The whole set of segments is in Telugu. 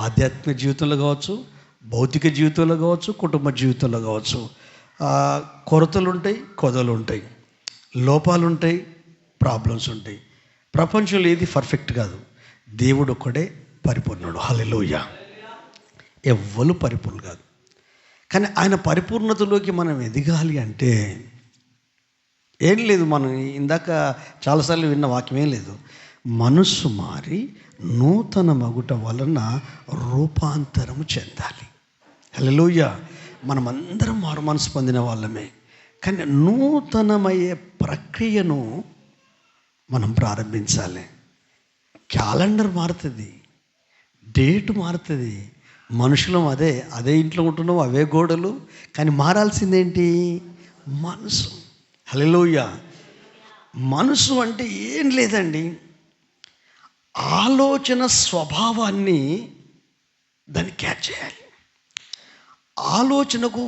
ఆధ్యాత్మిక జీవితంలో కావచ్చు, భౌతిక జీవితంలో కావచ్చు, కుటుంబ జీవితంలో కావచ్చు. కొరతలు ఉంటాయి, కొదలు ఉంటాయి, లోపాలు ఉంటాయి, ప్రాబ్లమ్స్ ఉంటాయి. ప్రపంచంలో ఏది పర్ఫెక్ట్ కాదు. దేవుడు ఒక్కడే పరిపూర్ణుడు. హల్లెలూయా. ఎవ్వరు పరిపూర్ణ కాదు. కానీ ఆయన పరిపూర్ణతలోకి మనం ఎదగాలి అంటే ఏం లేదు. మనం ఇందాక చాలాసార్లు విన్న వాక్యం ఏం లేదు. మనస్సు మారి నూతన మగుట వలన రూపాంతరము చెందాలి. హల్లెలూయా. మనమందరం మారు మనసు పొందిన వాళ్ళమే. కానీ నూతనమయ్యే ప్రక్రియను మనం ప్రారంభించాలి. క్యాలెండర్ మారుతుంది, డేటు మారుతుంది. మనుషులం అదే ఇంట్లో ఉంటున్నాం, అవే గోడలు. కానీ మారాల్సిందేంటి? మనసు. హల్లెలూయా. మనసు అంటే ఏం లేదండి, ఆలోచన స్వభావాన్ని దాన్ని క్యాచ్ చేయాలి. ఆలోచనకు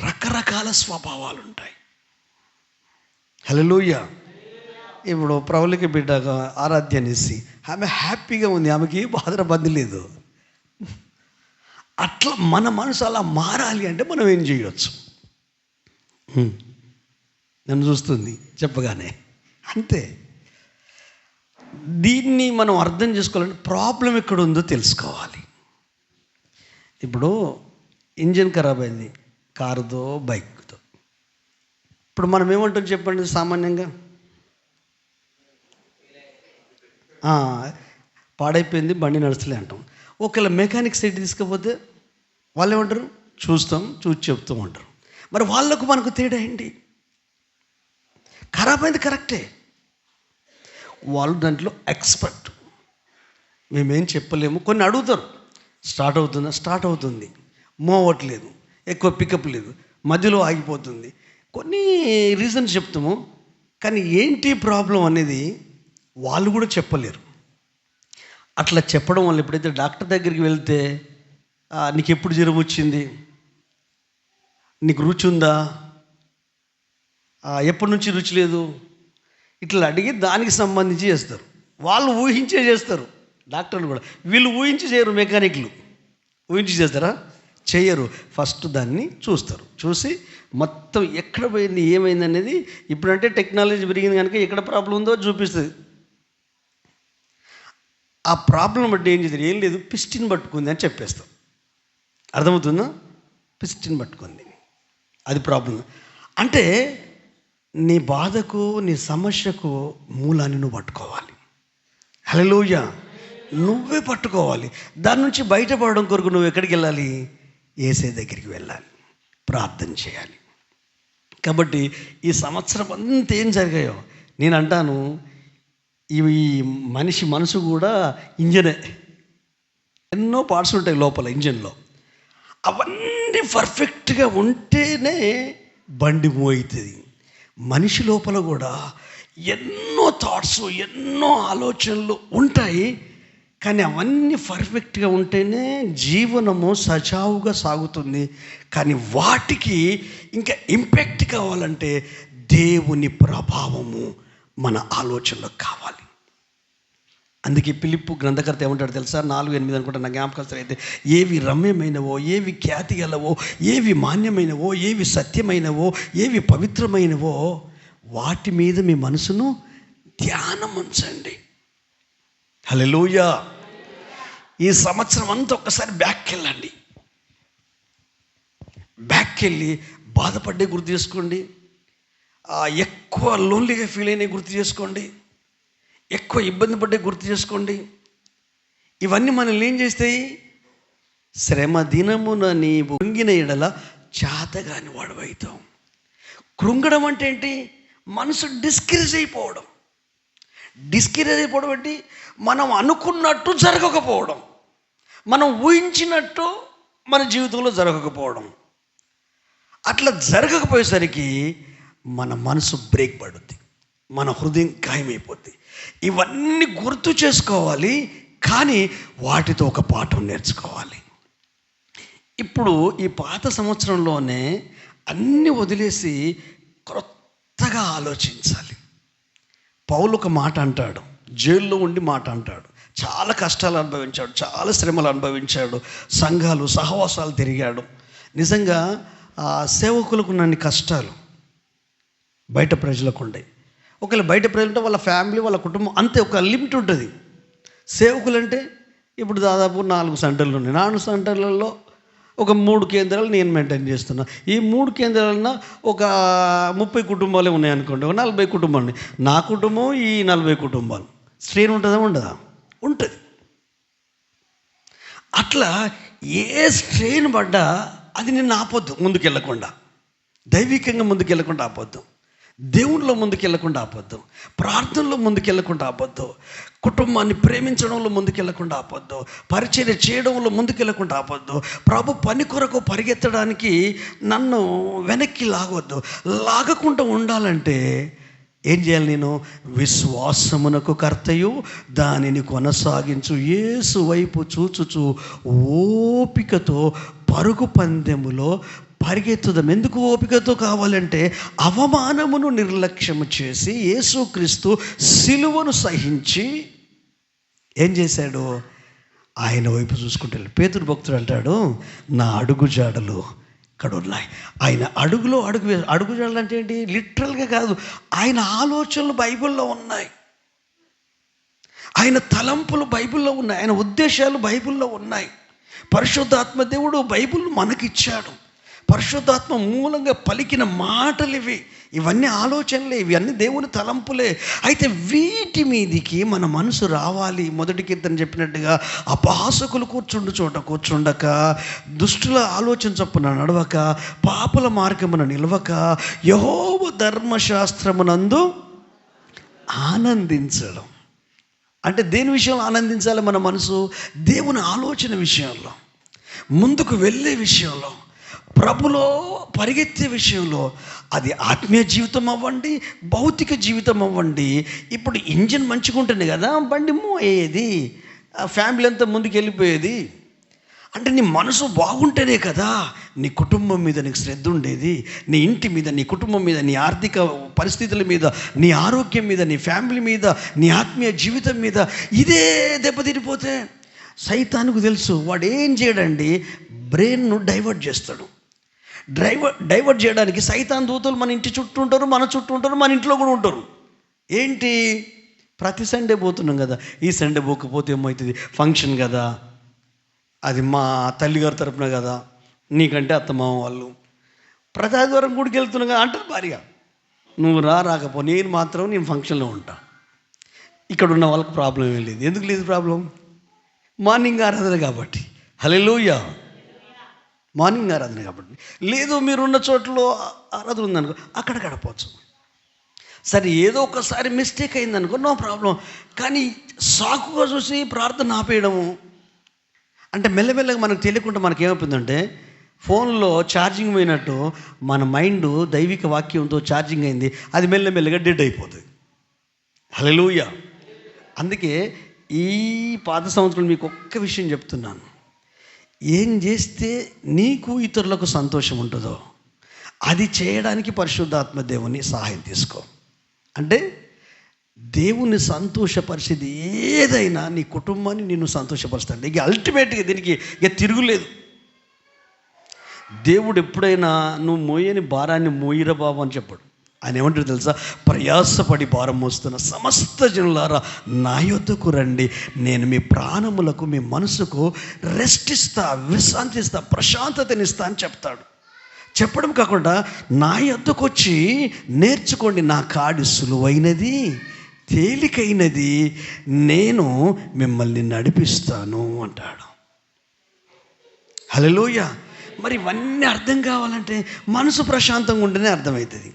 రకరకాల స్వభావాలు ఉంటాయి. హల్లెలూయా. ఇప్పుడు ప్రవళిక బిడ్డగా ఆరాధ్య అనేసి ఆమె హ్యాపీగా ఉంది, ఆమెకి బాధ లేదు. అట్లా మన మనసు అలా మారాలి అంటే మనం ఏం చేయవచ్చు? నన్ను చూస్తుంది చెప్పగానే అంతే. దీన్ని మనం అర్థం చేసుకోవాలంటే ప్రాబ్లం ఎక్కడ ఉందో తెలుసుకోవాలి. ఇప్పుడు ఇంజిన్ ఖరాబ్ అయింది, కారుతో బైక్తో. ఇప్పుడు మనం ఏమంటాం చెప్పండి? సామాన్యంగా పాడైపోయింది, బండి నడుస్తలే అంటాం. ఒకవేళ మెకానిక్ సైడ్ తీసుకపోతే వాళ్ళు ఏమంటారు? చూసి చెప్తూ ఉంటారు. మరి వాళ్ళకు మనకు తేడా ఏంటి? ఖరాబ్ అయింది కరెక్టే, వాళ్ళు దాంట్లో ఎక్స్పర్ట్. మేమేం చెప్పలేము. కొన్ని అడుగుతారు, స్టార్ట్ అవుతుందా? స్టార్ట్ అవుతుంది, మూవ్ అవ్వట్లేదు, ఎక్కువ పికప్ లేదు, మధ్యలో ఆగిపోతుంది. కొన్ని రీజన్స్ చెప్తాము, కానీ ఏంటి ప్రాబ్లం అనేది వాళ్ళు కూడా చెప్పలేరు. అట్లా చెప్పడం వల్ల ఎప్పుడైతే డాక్టర్ దగ్గరికి వెళ్తే నీకు ఎప్పుడు జ్వరం వచ్చింది, నీకు రుచి ఉందా, ఎప్పటి నుంచి రుచి లేదు, ఇట్లా అడిగి దానికి సంబంధించి చేస్తారు. వాళ్ళు ఊహించే చేస్తారు, డాక్టర్లు కూడా. వీళ్ళు ఊహించి చేయరు, మెకానిక్లు ఊహించి చేస్తారా? చేయరు. ఫస్ట్ దాన్ని చూస్తారు, చూసి మొత్తం ఎక్కడ పోయింది, ఏమైంది అనేది. ఇప్పుడంటే టెక్నాలజీ పెరిగింది కనుక ఎక్కడ ప్రాబ్లం ఉందో చూపిస్తుంది. ఆ ప్రాబ్లం బట్టి ఏం చేస్తారు? ఏం లేదు, పిస్టిన్ పట్టుకుంది అని చెప్పేస్తాం. అర్థమవుతుందా? పిస్టిన్ పట్టుకుంది, అది ప్రాబ్లం. అంటే నీ బాధకు, నీ సమస్యకు మూలాన్ని నువ్వు పట్టుకోవాలి. హల్లెలూయా. నువ్వే పట్టుకోవాలి. దాని నుంచి బయటపడడం కొరకు నువ్వు ఎక్కడికి వెళ్ళాలి? యేసయ్య దగ్గరికి వెళ్ళాలి, ప్రార్థన చేయాలి. కాబట్టి ఈ సంవత్సరం అంతా ఏం జరిగాయో నేను అంటాను, ఇవి మనిషి మనసు కూడా ఇంజనే. ఎన్నో పార్ట్స్ ఉంటాయి లోపల ఇంజన్లో. అవన్నీ పర్ఫెక్ట్గా ఉంటేనే బండి మూవ్ అవుతుంది. మనిషి లోపల కూడా ఎన్నో థాట్స్, ఎన్నో ఆలోచనలు ఉంటాయి. కానీ అవన్నీ పర్ఫెక్ట్గా ఉంటేనే జీవనము సజావుగా సాగుతుంది. కానీ వాటికి ఇంకా ఇంపాక్ట్ కావాలంటే దేవుని ప్రభావము మన ఆలోచనలో కావాలి. అందుకే ఫిలిప్పు గ్రంథకర్త ఏమంటాడు తెలుసా? 4:8 అనుకుంటా, నా జ్ఞాపకస్తులు అయితే, ఏవి రమ్యమైనవో, ఏవి ఖ్యాతి గలవో, ఏవి మాన్యమైనవో, ఏవి సత్యమైనవో, ఏవి పవిత్రమైనవో వాటి మీద మీ మనసును ధ్యానం ఉంచండి. హల్లెలూయా. ఈ సంవత్సరం అంతా ఒక్కసారి బ్యాక్కి వెళ్ళండి. బ్యాక్కి వెళ్ళి బాధపడ్డే గుర్తు చేసుకోండి, ఎక్కువ లోన్లీగా ఫీల్ అయినా గుర్తు చేసుకోండి, ఎక్కువ ఇబ్బంది పడ్డే గుర్తు చేసుకోండి. ఇవన్నీ మనల్ని ఏం చేస్తాయి? శ్రమ దినమున నీవు కృంగిన ఎడల చేతగాని వాడవైతావు. కృంగడం అంటే ఏంటి? మనసు డిస్కరేజ్ అయిపోవడం. డిస్కరేజ్ అయిపోవడం ఏంటి? మనం అనుకున్నట్టు జరగకపోవడం, మనం ఊహించినట్టు మన జీవితంలో జరగకపోవడం. అట్లా జరగకపోయేసరికి మన మనసు బ్రేక్ పడుద్ది, మన హృదయం గాయమైపోద్ది. ఇవన్నీ గుర్తు చేసుకోవాలి, కానీ వాటితో ఒక పాఠం నేర్చుకోవాలి. ఇప్పుడు ఈ పాత సంవత్సరంలోనే అన్నీ వదిలేసి కొత్తగా ఆలోచించాలి. పౌలు ఒక మాట అంటాడు, జైల్లో ఉండి మాట అంటాడు. చాలా కష్టాలు అనుభవించాడు, చాలా శ్రమలు అనుభవించాడు, సంఘాలు సహవాసాలు తిరిగాడు. నిజంగా సేవకులకు ఉన్నన్ని కష్టాలు బయట ప్రజలకు ఉండే. ఒకవేళ బయట ప్రజలంటే వాళ్ళ ఫ్యామిలీ, వాళ్ళ కుటుంబం అంతే, ఒక లిమిట్ ఉంటుంది. సేవకులు అంటే ఇప్పుడు దాదాపు 4 సెంటర్లు ఉన్నాయి. 4 సెంటర్లలో ఒక 3 కేంద్రాలు నేను మెయింటైన్ చేస్తున్నా. ఈ 3 కేంద్రాలన్నా ఒక 30 కుటుంబాలే ఉన్నాయనుకోండి, ఒక 40 కుటుంబాలు ఉన్నాయి. నా కుటుంబం ఈ 40 కుటుంబాలు. స్ట్రెయిన్ ఉంటుందా? ఉండదా? ఉంటుంది. అట్లా ఏ స్ట్రెయిన్ పడ్డా అది నిన్ను ఆపొద్దు, ముందుకెళ్ళకుండా. దైవికంగా ముందుకెళ్ళకుండా ఆపొద్దు, దేవుళ్ళలో ముందుకెళ్ళకుండా ఆపొద్దు, ప్రార్థనలో ముందుకెళ్ళకుండా ఆపొద్దు, కుటుంబాన్ని ప్రేమించడంలో ముందుకెళ్ళకుండా ఆపొద్దు, పరిచర్య చేయడంలో ముందుకెళ్ళకుండా ఆపొద్దు, ప్రభు పని కొరకు పరిగెత్తడానికి నన్ను వెనక్కి లాగొద్దు. లాగకుండా ఉండాలంటే ఏం చేయాలి? నేను విశ్వాసమునకు కర్తయు దానిని కొనసాగించు యేసు వైపు చూచుచు ఓపికతో పరుగు పందెములో పరిగెత్తుదాం. ఎందుకు ఓపికతో కావాలంటే అవమానమును నిర్లక్ష్యము చేసి యేసుక్రీస్తు సిలువను సహించి ఏం చేశాడు? ఆయన వైపు చూసుకుంటే పేతురు భక్తుడు అంటాడు, నా అడుగు జాడలు ఇక్కడ ఉన్నాయి. ఆయన అడుగు జాడలు అంటే ఏంటి? లిటరల్గా కాదు, ఆయన ఆలోచనలు బైబిల్లో ఉన్నాయి, ఆయన తలంపులు బైబిల్లో ఉన్నాయి, ఆయన ఉద్దేశాలు బైబిల్లో ఉన్నాయి. పరిశుద్ధాత్మ దేవుడు బైబిల్ మనకిచ్చాడు. పరిశుద్ధాత్మ మూలంగా పలికిన మాటలు ఇవన్నీ ఆలోచనలే, ఇవన్నీ దేవుని తలంపులే. అయితే వీటి మీదికి మన మనసు రావాలి. మొదటి కీర్తన చెప్పినట్టుగా అపహాసకులు కూర్చుండు చోట కూర్చుండక, దుష్టుల ఆలోచన చొప్పున నడవక, పాపుల మార్గమున నిలవక, యెహోవా ధర్మశాస్త్రమునందు ఆనందించడం. అంటే దేని విషయంలో ఆనందించాలి మన మనసు? దేవుని ఆలోచన విషయంలో, ముందుకు వెళ్ళే విషయంలో, ప్రభులో పరిగెత్తే విషయంలో. అది ఆత్మీయ జీవితం అవ్వండి, భౌతిక జీవితం అవ్వండి. ఇప్పుడు ఇంజిన్ మంచిగా ఉంటుంది కదా, బండి మూవ్ అయ్యేది, ఫ్యామిలీ అంతా ముందుకు వెళ్ళిపోయేది. అంటే నీ మనసు బాగుంటేనే కదా నీ కుటుంబం మీద నీకు శ్రద్ధ ఉండేది, నీ ఇంటి మీద, నీ కుటుంబం మీద, నీ ఆర్థిక పరిస్థితుల మీద, నీ ఆరోగ్యం మీద, నీ ఫ్యామిలీ మీద, నీ ఆత్మీయ జీవితం మీద. ఇదే దెబ్బతిరిపోతే సైతానుకు తెలుసు, వాడు ఏం చేయడండి, బ్రెయిన్ను డైవర్ట్ చేస్తాడు. డైవర్ట్ చేయడానికి సైతాన్ దూతలు మన ఇంటి చుట్టూ ఉంటారు, మన చుట్టూ ఉంటారు, మన ఇంట్లో కూడా ఉంటారు. ఏంటి? ప్రతి సండే పోతున్నాం కదా, ఈ సండే పోకపోతే ఏమవుతుంది, ఫంక్షన్ కదా, అది మా తల్లిగారి తరపున కదా, నీకంటే అత్తమామ వాళ్ళు, ప్రతి ఆదివారం గుడికి వెళ్తున్నాం కదా అంటారు భార్య. నువ్వు రాకపో, నేను ఫంక్షన్లో ఉంటా. ఇక్కడ ఉన్న వాళ్ళకి ప్రాబ్లం ఏం లేదు. ఎందుకు లేదు ప్రాబ్లం? మార్నింగ్ ఆరాధన కాబట్టి. హల్లెలూయా, మార్నింగ్ ఆరాధన కాబట్టి. లేదు మీరున్న చోట్ల ఆరాధన ఉందనుకో, అక్కడ గడపవచ్చు. సరే, ఏదో ఒకసారి మిస్టేక్ అయిందనుకో, నో ప్రాబ్లం. కానీ సాకుగా చూసి ప్రార్థన ఆపేయడము అంటే మెల్లమెల్లగా మనకు తెలియకుండా మనకేమవుతుందంటే, ఫోన్లో ఛార్జింగ్ పోయినట్టు మన మైండ్ దైవిక వాక్యంతో ఛార్జింగ్ అయింది, అది మెల్లమెల్లగా డెడ్ అయిపోతుంది. హల్లెలూయా. అందుకే ఈ పాత సంవత్సరం మీకు ఒక్క విషయం చెప్తున్నాను. ఏం చేస్తే నీకు ఇతరులకు సంతోషం ఉంటుందో అది చేయడానికి పరిశుద్ధాత్మ దేవుని సహాయం తీసుకో. అంటే దేవుని సంతోషపరిచేది ఏదైనా నీ కుటుంబాన్ని నిన్ను సంతోషపరుస్తాడు. ఇక అల్టిమేట్గా దీనికి ఇక తిరుగులేదు. దేవుడు ఎప్పుడైనా నువ్వు మోయని భారాన్ని మోయిరా బాబు అని చెప్పాడు. ఆయన ఏమంటారు తెలుసా? ప్రయాసపడి భారం మోస్తున్న సమస్త జనులారా నా యొద్దకు రండి, నేను మీ ప్రాణములకు, మీ మనసుకు రెస్ట్ ఇస్తా, విశ్రాంతి ఇస్తా, ప్రశాంతతనిస్తా అని చెప్తాడు. చెప్పడం కాకుండా నా యొద్దకు వచ్చి నేర్చుకోండి, నా కాడి సులువైనది తేలికైనది, నేను మిమ్మల్ని నడిపిస్తాను అంటాడు. హల్లెలూయా. మరి ఇవన్నీ అర్థం కావాలంటే మనసు ప్రశాంతంగా ఉంటేనే అర్థమవుతుంది.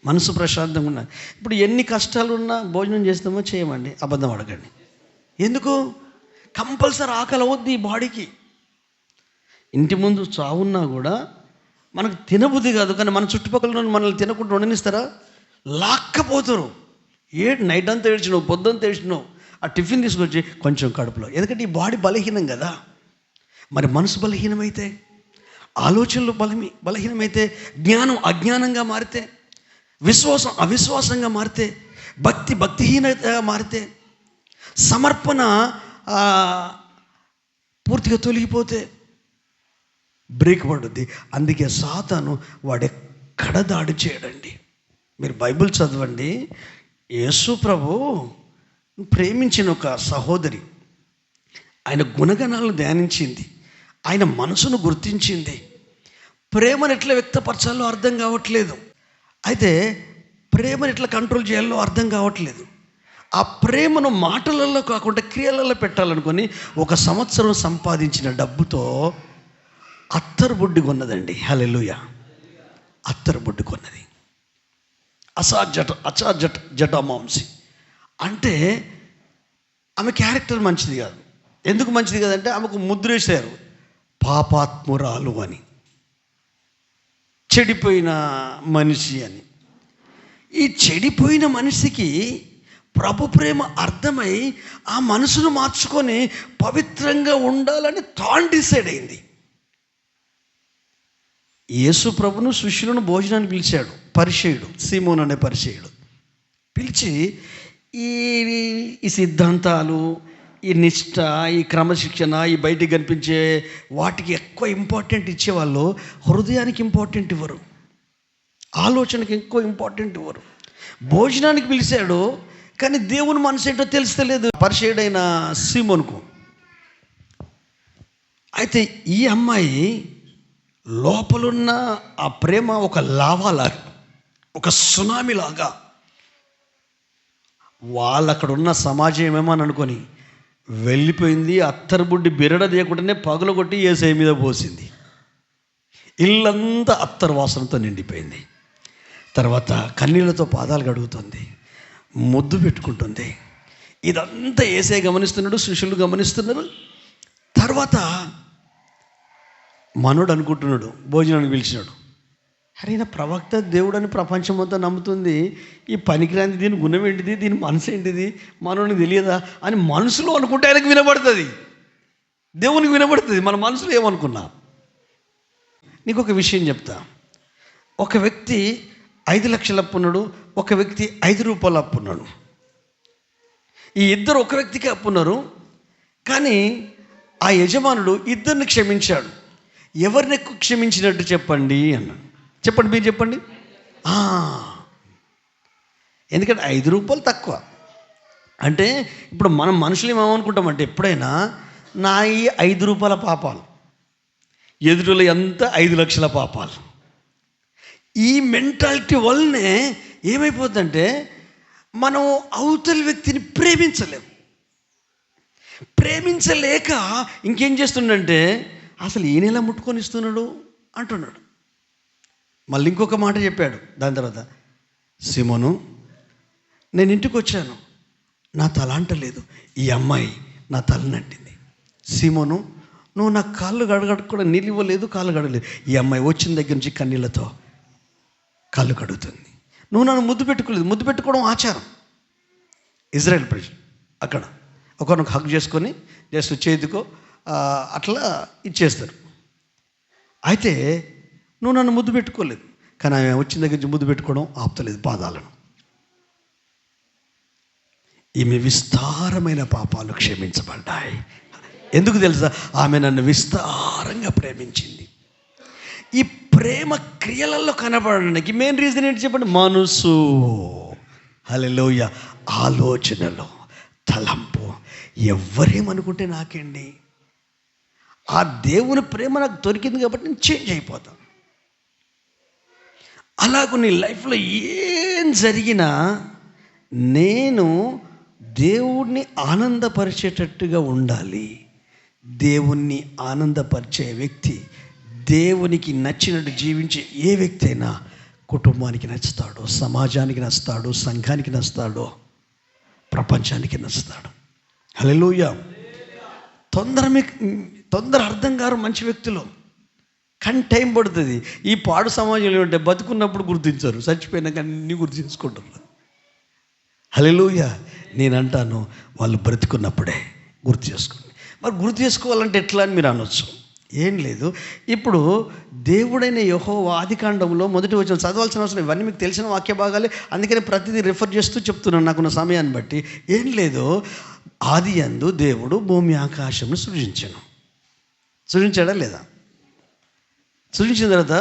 మనసు ప్రశాంతంగా ఉన్నది. ఇప్పుడు ఎన్ని కష్టాలు ఉన్నా భోజనం చేస్తామో చేయమండి, అబద్ధం అడగండి. ఎందుకు? కంపల్సరీ ఆకలి అవుద్ది ఈ బాడీకి. ఇంటి ముందు చావున్నా కూడా మనకు తినబుద్ధి కాదు, కానీ మన చుట్టుపక్కల మనల్ని తినకుండా ఉండనిస్తారా? లాక్కపోతారు. నైట్ అంతా ఏడ్చినావు, పొద్దుంతా ఏడ్చినావు, ఆ టిఫిన్ తీసుకొచ్చి కొంచెం కడుపులో. ఎందుకంటే ఈ బాడీ బలహీనం కదా. మరి మనసు బలహీనమైతే, ఆలోచనలు బలహీనమైతే, జ్ఞానం అజ్ఞానంగా మారితే, విశ్వాసం అవిశ్వాసంగా మారితే, భక్తిహీనతగా మారితే, సమర్పణ పూర్తిగా తొలగిపోతే బ్రేక్ పడుద్ది. అందుకే సాతాను వాడెక్కడ దాడి చేయడండి. మీరు బైబిల్ చదవండి. యేసు ప్రభు ప్రేమించిన ఒక సహోదరి, ఆయన గుణగణాలను ధ్యానించింది, ఆయన మనసును గుర్తించింది. ప్రేమను ఎట్లా వ్యక్తపరచాలో అర్థం కావట్లేదు. అయితే ప్రేమను ఎట్లా కంట్రోల్ చేయాలో అర్థం కావట్లేదు. ఆ ప్రేమను మాటలలో కాకుండా క్రియలలో పెట్టాలనుకొని 1 సంవత్సరం సంపాదించిన డబ్బుతో అత్తరు బుడ్డి కొన్నదండి. హల్లెలూయా. అత్తరు బుడ్డి కొన్నది. జటామాంసి అంటే ఆమె క్యారెక్టర్ మంచిది కాదు. ఎందుకు మంచిది కాదంటే ఆమెకు ముద్రేశారు పాపాత్మురాలు అని, చెడిపోయిన మనిషి అని. ఈ చెడిపోయిన మనిషికి ప్రభు ప్రేమ అర్థమై ఆ మనసును మార్చుకొని పవిత్రంగా ఉండాలని తాను డిసైడ్ అయింది. యేసు ప్రభును శిష్యులను భోజనానికి పిలిచాడు. పరిసయ్యుడు, సీమోను అనే పరిసయ్యుడు పిలిచి ఈ సిద్ధాంతాలు, ఈ నిష్ఠ, ఈ క్రమశిక్షణ, ఈ బయటికి కనిపించే వాటికి ఎక్కువ ఇంపార్టెంట్ ఇచ్చేవాళ్ళు హృదయానికి ఇంపార్టెంట్ ఇవ్వరు, ఆలోచనకి ఎక్కువ ఇంపార్టెంట్ ఇవ్వరు. భోజనానికి పిలిచాడు కానీ దేవుని మనసు ఏంటో తెలుస్తలేదు పరిసయ్యుడైన సీమోనుకు. అయితే ఈ అమ్మాయి లోపలున్న ఆ ప్రేమ ఒక లావాలాగా, ఒక సునామీ లాగా వాళ్ళక్కడున్న సమాజం ఏమేమని అనుకొని వెళ్ళిపోయింది. అత్తరుబుడ్డి బిరడ తీయకుండానే పగులగొట్టి యేసయ్య మీద పోసింది. ఇల్లంతా అత్తరు వాసనతో నిండిపోయింది. తర్వాత కన్నీళ్లతో పాదాలు కడుగుతుంది, ముద్దు పెట్టుకుంటుంది. ఇదంతా యేసయ్య గమనిస్తున్నాడు, శిష్యులు గమనిస్తున్నారు. తర్వాత మనోడు అనుకుంటున్నాడు, భోజనానికి పిలిచినాడు, అరే నా ప్రవక్త దేవుడని ప్రపంచం అంతా నమ్ముతుంది, ఈ పనికిరాంది దీని గుణం ఏంటిది, దీని మనసు ఏంటిది, మనోనికి తెలియదా అని మనసులో అనుకుంటే ఆయనకు వినబడుతుంది, దేవునికి వినబడుతుంది. మన మనసులో ఏమనుకున్నా. నీకు ఒక విషయం చెప్తా. ఒక వ్యక్తి 5 లక్షల అప్పు ఉన్నాడు, ఒక వ్యక్తి 5 రూపాయల అప్పు ఉన్నాడు. ఈ ఇద్దరు ఒక వ్యక్తికి అప్పు ఉన్నారు. కానీ ఆ యజమానుడు ఇద్దరిని క్షమించాడు. ఎవరిని ఎక్కువ క్షమించినట్టు చెప్పండి అన్నాడు. చెప్పండి, మీరు చెప్పండి. ఎందుకంటే 5 రూపాయలు తక్కువ. అంటే ఇప్పుడు మనం మనుషులు ఏమనుకుంటామంటే ఎప్పుడైనా నా ఈ 5 రూపాయల పాపాలు, ఎదురులో ఎంత 5 లక్షల పాపాలు. ఈ మెంటాలిటీ వల్లనే ఏమైపోతుందంటే మనం అవతలి వ్యక్తిని ప్రేమించలేక ఇంకేం చేస్తుండంటే అసలు ఈయన ఎలా ముట్టుకొని ఇస్తున్నాడు అంటున్నాడు. మళ్ళీ ఇంకొక మాట చెప్పాడు. దాని తర్వాత, సీమోను నేను ఇంటికి వచ్చాను, నా తల అంటలేదు, ఈ అమ్మాయి నా తలనంటింది. సీమోను నువ్వు నా కాళ్ళు కూడా నీళ్ళు ఇవ్వలేదు, కాళ్ళు కడగలేదు, ఈ అమ్మాయి వచ్చిన దగ్గర నుంచి కన్నీళ్ళతో కాళ్ళు కడుగుతుంది. నువ్వు నన్ను ముద్దు పెట్టుకోలేదు. ముద్దు పెట్టుకోవడం ఆచారం ఇజ్రాయెల్ ప్రజలు. అక్కడ ఒకరినొక హగ్ చేసుకొని జస్ట్ చేతికో అట్లా ఇచ్చేస్తారు. అయితే నువ్వు నన్ను ముద్దు పెట్టుకోలేదు, కానీ ఆమె వచ్చిన దగ్గర నుంచి ముద్దు పెట్టుకోవడం ఆపుతలేదు పాదాలను. ఈమె విస్తారమైన పాపాలు క్షమించబడ్డాయి. ఎందుకు తెలుసా? ఆమె నన్ను విస్తారంగా ప్రేమించింది. ఈ ప్రేమ క్రియలలో కనబడడానికి మెయిన్ రీజన్ ఏంటి చెప్పండి? మనసు. హల్లెలూయా. ఆలోచనలో తలంపు. ఎవరేమనుకుంటే నాకేంటి, ఆ దేవుని ప్రేమ నాకు దొరికింది కాబట్టి నేను చేంజ్ అయిపోతాను. అలాగూ నీ లైఫ్లో ఏం జరిగినా నేను దేవుణ్ణి ఆనందపరిచేటట్టుగా ఉండాలి. దేవుణ్ణి ఆనందపరిచే వ్యక్తి, దేవునికి నచ్చినట్టు జీవించే ఏ వ్యక్తి అయినా కుటుంబానికి నచ్చుతాడు, సమాజానికి నచ్చుతాడు, సంఘానికి నచ్చుతాడు, ప్రపంచానికి నచ్చుతాడు. హల్లెలూయా. తొందర అర్థం కారు మంచి వ్యక్తులు, కానీ టైం పడుతుంది. ఈ పాడు సమాజంలో ఉంటే బతుకున్నప్పుడు గుర్తించరు, చచ్చిపోయినాక అన్నీ గుర్తించుకుంటారు. హల్లెలూయా. నేను అంటాను, వాళ్ళు బ్రతుకున్నప్పుడే గుర్తు చేసుకోండి. మరి గుర్తు చేసుకోవాలంటే ఎట్లా అని మీరు అనొచ్చు. ఏం లేదు, ఇప్పుడు దేవుడైన యెహోవా ఆదికాండంలో 1వ వచనం చదవాల్సిన అవసరం, ఇవన్నీ మీకు తెలిసిన వాక్య భాగాలే, అందుకని ప్రతిదీ రిఫర్ చేస్తూ చెప్తున్నాను నాకున్న సమయాన్ని బట్టి. ఏం లేదు, ఆదియందు దేవుడు భూమి ఆకాశమును సృజించెను. సృజించాడా లేదా? సృజించిన తర్వాత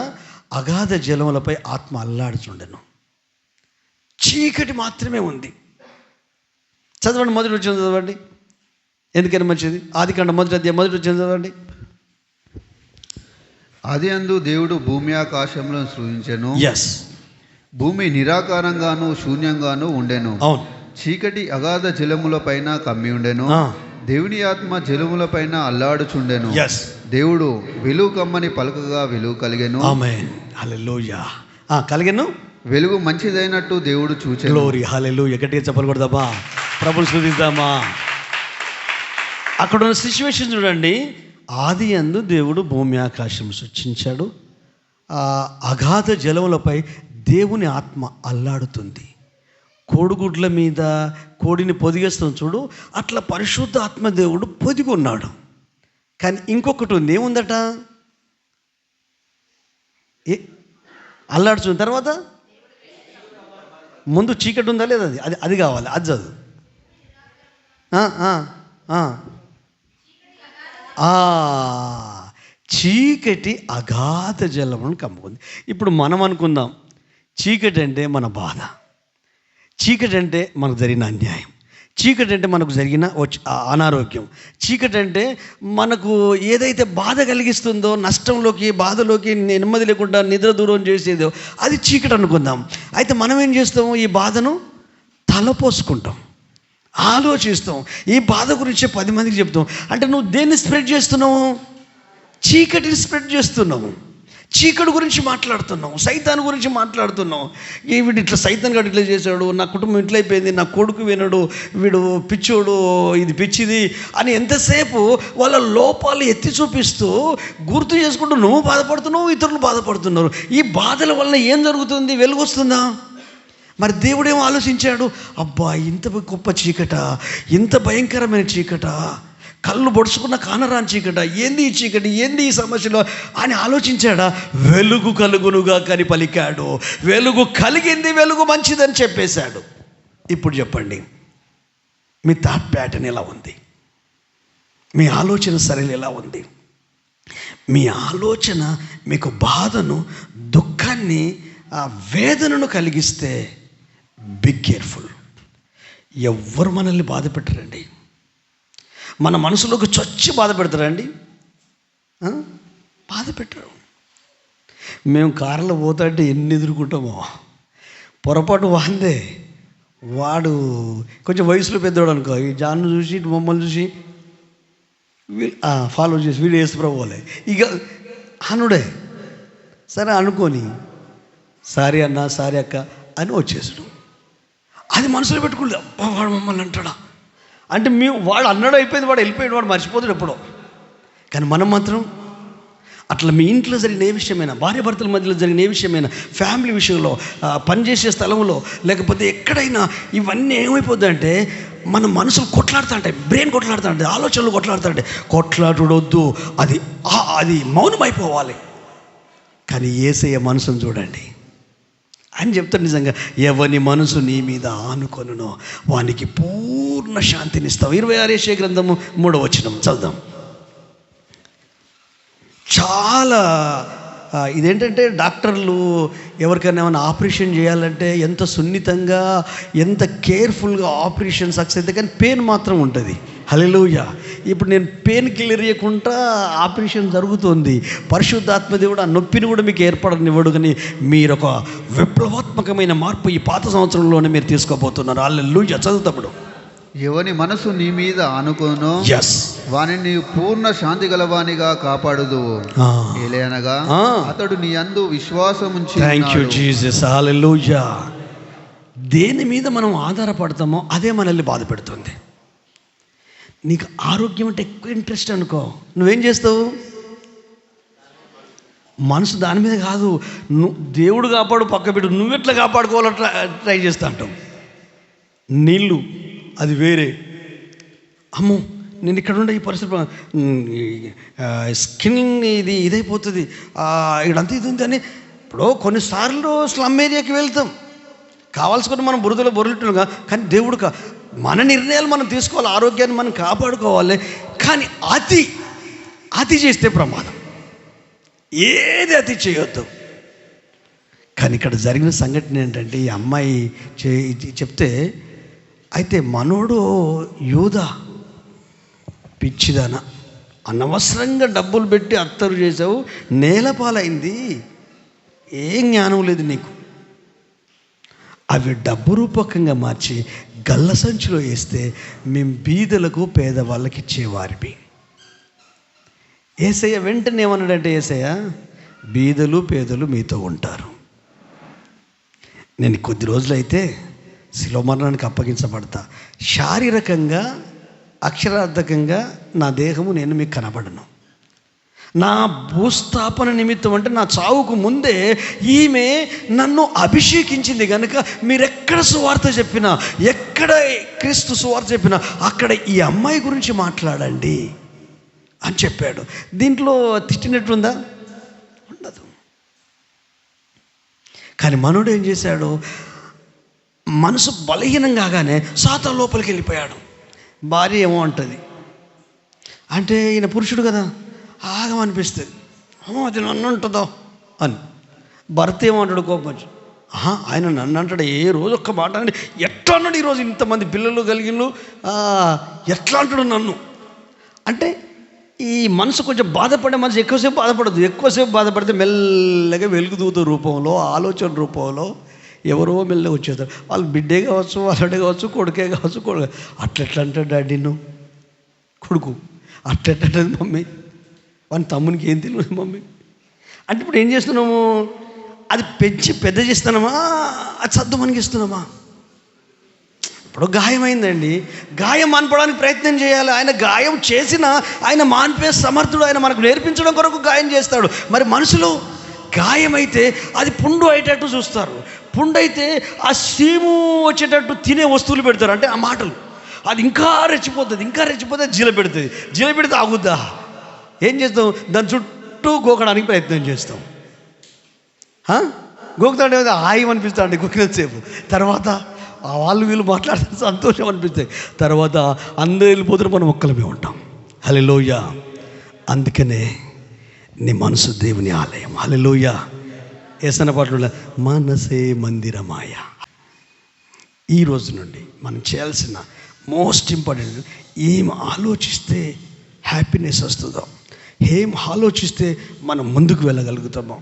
అగాధ జలములపై ఆత్మ అల్లాడుచుండెను. చీకటి మాత్రమే ఉంది. చదవండి, మొదటి వచ్చిన చదవండి, ఎందుకని మంచిది. ఆదికాండం 1వ అధ్యాయం 1వ వచ్చిన చదవండి. ఆదియందు దేవుడు భూమి ఆకాశములను సృజించెను. ఎస్. భూమి నిరాకారంగాను శూన్యంగాను ఉండెను. అవును. చీకటి అగాధ జలముల పైన కమ్మి ఉండెను. దేవుని ఆత్మ జలముల పైన అల్లాడుచుండెను. ఎస్. దేవుడు వెలుగు కమ్మని పలకగా వెలుగు కలిగెను. ఆమేన్. హల్లెలూయా. కలిగెను. వెలుగు మంచిదైనట్టు దేవుడు చూచెను. గ్లోరీ. హల్లెలూయా. గట్టిగా చెప్పలు కొడదామా, ప్రభువుని స్తుతిద్దామా. అక్కడ ఉన్న సిచ్యువేషన్ చూడండి. ఆదియందు దేవుడు భూమి ఆకాశం సృష్టించాడు. అగాధ జలములపై దేవుని ఆత్మ అల్లాడుతుంది. కోడిగుడ్ల మీద కోడిని పొదిగేస్తాం చూడు, అట్లా పరిశుద్ధ ఆత్మ దేవుడు పొదిగి ఉన్నాడు. కానీ ఇంకొకటి ఉంది, ఏముందట? అల్లాడుచున్న తర్వాత ముందు చీకటి ఉందా లేదా? అది కావాలి, అది చదువు. చీకటి అగాధ జలమును కమ్ముకుంది. ఇప్పుడు మనం అనుకుందాం, చీకటి అంటే మన బాధ, చీకటి అంటే మనకు జరిగిన అన్యాయం, చీకటి అంటే మనకు జరిగిన అనారోగ్యం, చీకటి అంటే మనకు ఏదైతే బాధ కలిగిస్తుందో, నష్టంలోకి బాధలోకి నెమ్మది లేకుండా నిద్ర దూరం చేసేదో అది చీకటి అనుకుందాం. అయితే మనం ఏం చేస్తాం? ఈ బాధను తలపోసుకుంటాం, ఆలోచిస్తాం, ఈ బాధ గురించి 10 మందికి చెప్తాం. అంటే నువ్వు దేన్ని స్ప్రెడ్ చేస్తున్నావు? చీకటిని స్ప్రెడ్ చేస్తున్నావు. చీకటి గురించి మాట్లాడుతున్నావు, సైతాన్ గురించి మాట్లాడుతున్నావు. వీడు ఇట్లా సైతాన్ గారు ఇట్లా చేశాడు, నా కుటుంబం ఇట్లా అయిపోయింది, నా కొడుకు వినడు, వీడు పిచ్చోడు, ఇది పిచ్చిది అని ఎంతసేపు వాళ్ళ లోపాలు ఎత్తి చూపిస్తూ గుర్తు చేసుకుంటూ నువ్వు బాధపడుతున్నావు, ఇతరులు బాధపడుతున్నారు. ఈ బాధల వల్ల ఏం జరుగుతుంది? వెలుగు వస్తుందా? మరి దేవుడేమో ఆలోచించాడు, అబ్బా ఇంత గొప్ప చీకట, ఇంత భయంకరమైన చీకట, కళ్ళు పొడుచుకున్న కానరాని చీకట, ఏంది ఈ చీకటి, ఏంది ఈ సమస్యలో అని ఆలోచించాడా? వెలుగు కలుగునుగా కని పలికాడు. వెలుగు కలిగింది, వెలుగు మంచిదని చెప్పేశాడు. ఇప్పుడు చెప్పండి, మీ థాట్ ప్యాటర్న్ ఎలా ఉంది? మీ ఆలోచన సరైన ఎలా ఉంది? మీ ఆలోచన మీకు బాధను, దుఃఖాన్ని, వేదనను కలిగిస్తే బీ కేర్ఫుల్. ఎవ్వరు మనల్ని బాధ పెట్టరండి. మన మనసులోకి చొచ్చి బాధ పెడతారండి? బాధ పెట్టరు. మేము కారులో పోతుంటే ఎన్ని ఎదుర్కొంటామో. పొరపాటు వాందే, వాడు కొంచెం వయసులో పెద్దవాడు అనుకో, ఈ జాన్ను చూసి మమ్మల్ని చూసి ఫాలో చేసి వీడు వేసుకుపోవాలి ఇక అనుడే. సరే అనుకోని సారీ అన్న, సారీ అక్క అని వచ్చేసాడు. అది మనసులో పెట్టుకుంటే అబ్బా వాడు మమ్మల్ని అంటాడా అంటే వాడు అన్నాడు, అయిపోయింది, వాడు వెళ్ళిపోయాడు, వాడు మర్చిపోతాడు ఎప్పుడో. కానీ మనం మాత్రం అట్లా మీ ఇంట్లో జరిగిన ఏ విషయమైనా, భార్యాభర్తల మధ్యలో జరిగిన ఏ విషయమైనా, ఫ్యామిలీ విషయంలో, పనిచేసే స్థలంలో, లేకపోతే ఎక్కడైనా, ఇవన్నీ ఏమైపోద్దంటే మన మనసులు కొట్లాడుతూ ఉంటాయి, బ్రెయిన్ కొట్లాడుతూ ఉంటాయి, ఆలోచనలు కొట్లాడుతూ ఉంటాయి. కొట్లాడుడొద్దు, అది మౌనమైపోవాలి. కానీ యేసయ్య మనసును చూడండి, ఆయన చెప్తాడు, నిజంగా ఎవని మనసు నీ మీద ఆనుకొనునో వానికి పూర్ణ శాంతినిస్తావు. 26 యెషయా గ్రంథము 3వ వచనం చదువుదాం. చాలా ఇదేంటంటే డాక్టర్లు ఎవరికైనా ఏమైనా ఆపరేషన్ చేయాలంటే ఎంత సున్నితంగా, ఎంత కేర్ఫుల్గా ఆపరేషన్ సక్సెస్ అయితే, కానీ పెయిన్ మాత్రం ఉంటుంది. హల్లెలూయా. ఇప్పుడు నేను పెయిన్ కిల్లర్ ఇవ్వకుండా ఆపరేషన్ జరుగుతుంది. పరిశుద్ధాత్మ దేవుడు ఆ నొప్పిని కూడా మీకు ఏర్పడనివ్వడు. కానీ మీరు ఒక విప్లవాత్మకమైన మార్పు ఈ పాత సంవత్సరంలోనే మీరు తీసుకోబోతున్నారు. హల్లెలూయా. చదువుతాడు, ఎవని మనసు నీ మీద ఆనుకొనునో వాని నీ పూర్ణ శాంతి గలవానిగా కాపాడుదు. ఏలయనగా అతడు నీ యందు విశ్వాసం ఉంచి. Thank you Jesus. హల్లెలూయా. దేని మీద మనం ఆధారపడతామో అదే మనల్ని బాధ పెడుతుంది. నీకు ఆరోగ్యం అంటే ఎక్కువ ఇంట్రెస్ట్ అనుకో, నువ్వేం చేస్తావు? మనసు దాని మీద కాదు, దేవుడు కాపాడు పక్క పెట్టు, నువ్వెట్లా కాపాడుకోవాలో ట్రై చేస్తా అంటావు. నీళ్ళు అది వేరే. అమ్మో నేను ఇక్కడ ఉండే ఈ పరిస్థితి, స్కిన్ ఇదైపోతుంది, ఇక్కడంతా ఇది ఉంది అని. ఇప్పుడు కొన్నిసార్లు స్లమ్ ఏరియాకి వెళ్తాం, కావాల్సుకొని మనం బురదలో బొరలిట్టుగా, కానీ దేవుడు మన నిర్ణయాలు మనం తీసుకోవాలి, ఆరోగ్యాన్ని మనం కాపాడుకోవాలి. కానీ అతి చేస్తే ప్రమాదం. ఏది అతి చేయొద్దు. కానీ ఇక్కడ జరిగిన సంఘటన ఏంటంటే, ఈ అమ్మాయి చెప్తే, అయితే మనోడు యూదా పిచ్చిదాన, అనవసరంగా డబ్బులు పెట్టి అత్తరు చేసావు, నేలపాలైంది, ఏం జ్ఞానం లేదు నీకు. అవి డబ్బు రూపకంగా మార్చి గల్ల సంచిలో వేస్తే మేము బీదలకు పేదవాళ్ళకి ఇచ్చేవారివి. యేసయ్య వెంటనే ఏమన్నాడంటే, యేసయ్య బీదలు పేదలు మీతో ఉంటారు. నేను కొద్ది రోజులైతే శిలువ మరణానికి అప్పగించబడతా. శారీరకంగా అక్షరార్థకంగా నా దేహము నేను మీకు కనబడను. నా భూస్థాపన నిమిత్తం అంటే నా చావుకు ముందే ఈమె నన్ను అభిషేకించింది కనుక మీరెక్కడ సువార్త చెప్పినా, ఎక్కడ క్రీస్తు సువార్త చెప్పినా అక్కడ ఈ అమ్మాయి గురించి మాట్లాడండి అని చెప్పాడు. దీంట్లో తిట్టినట్టుందా? ఉండదు. కానీ మనోడు ఏం చేశాడు? మనసు బలహీనం కాగానే సాతాను లోపలికి వెళ్ళిపోయాడు. భార్య ఏమో అంటుంది, అంటే ఈయన పురుషుడు కదా, ఆగమనిపిస్తుంది, అది నన్ను అంటుందో అని. భర్త ఏమంటాడు కోపం వచ్చి, ఆయన నన్ను అంటాడు, ఏ రోజు ఒక్క మాట అంటే ఎట్లా అన్నాడు, ఈరోజు ఇంతమంది పిల్లలు కలిగిన ఎట్లా అంటాడు నన్ను అంటే. ఈ మనసు కొంచెం బాధపడే మనసు ఎక్కువసేపు బాధపడదు. ఎక్కువసేపు బాధపడితే మెల్లగా వెలుగుదూత రూపంలో, ఆలోచన రూపంలో ఎవరో మెల్లగా వచ్చేస్తారు. వాళ్ళు బిడ్డే కావచ్చు, వాళ్ళడే కావచ్చు, కొడుకే కావచ్చు. అట్లెట్లా అంటాడు డాడీ నువ్వు కొడుకు, అట్లెట్లంటది మమ్మీ, వాని తమ్మునికి ఏం తెలియదు మమ్మీ అంటే. ఇప్పుడు ఏం చేస్తున్నాము? అది పెంచి పెద్ద చేస్తున్నామా, అది సర్దు మనకిస్తున్నామా? ఇప్పుడు గాయమైందండి, గాయం మాన్పడానికి ప్రయత్నం చేయాలి. ఆయన గాయం చేసిన ఆయన మాన్పే సమర్థుడు. ఆయన మనకు నేర్పించడం కొరకు గాయం చేస్తాడు. మరి మనుషులు గాయమైతే అది పుండు అయ్యేటట్టు చూస్తారు. పుండు అయితే ఆ సీము వచ్చేటట్టు తినే వస్తువులు పెడతారు. అంటే ఆ మాటలు, అది ఇంకా రెచ్చిపోతుంది, ఇంకా రెచ్చిపోతే జీల పెడుతుంది. జీల పెడితే ఆగుద్దా? ఏం చేస్తాం? దాని చుట్టూ గోకడానికి ప్రయత్నం చేస్తాం. గోకుతాడే హాయి అనిపిస్తాండి గోకినంతసేపు. తర్వాత వాళ్ళు వీళ్ళు మాట్లాడితే సంతోషం అనిపిస్తాయి. తర్వాత అందరూ వెళ్ళిపోతారు, మనం ఒక్కలమే ఉంటాం. హల్లెలూయా. అందుకనే నీ మనసు దేవుని ఆలయం. హల్లెలూయా. యేసన్న పాటలు మనసే మందిరమాయ. ఈ రోజు నుండి మనం చేయాల్సిన మోస్ట్ ఇంపార్టెంట్, ఏం ఆలోచిస్తే హ్యాపీనెస్ వస్తుందో, ఏం ఆలోచిస్తే మనం ముందుకు వెళ్ళగలుగుతామో.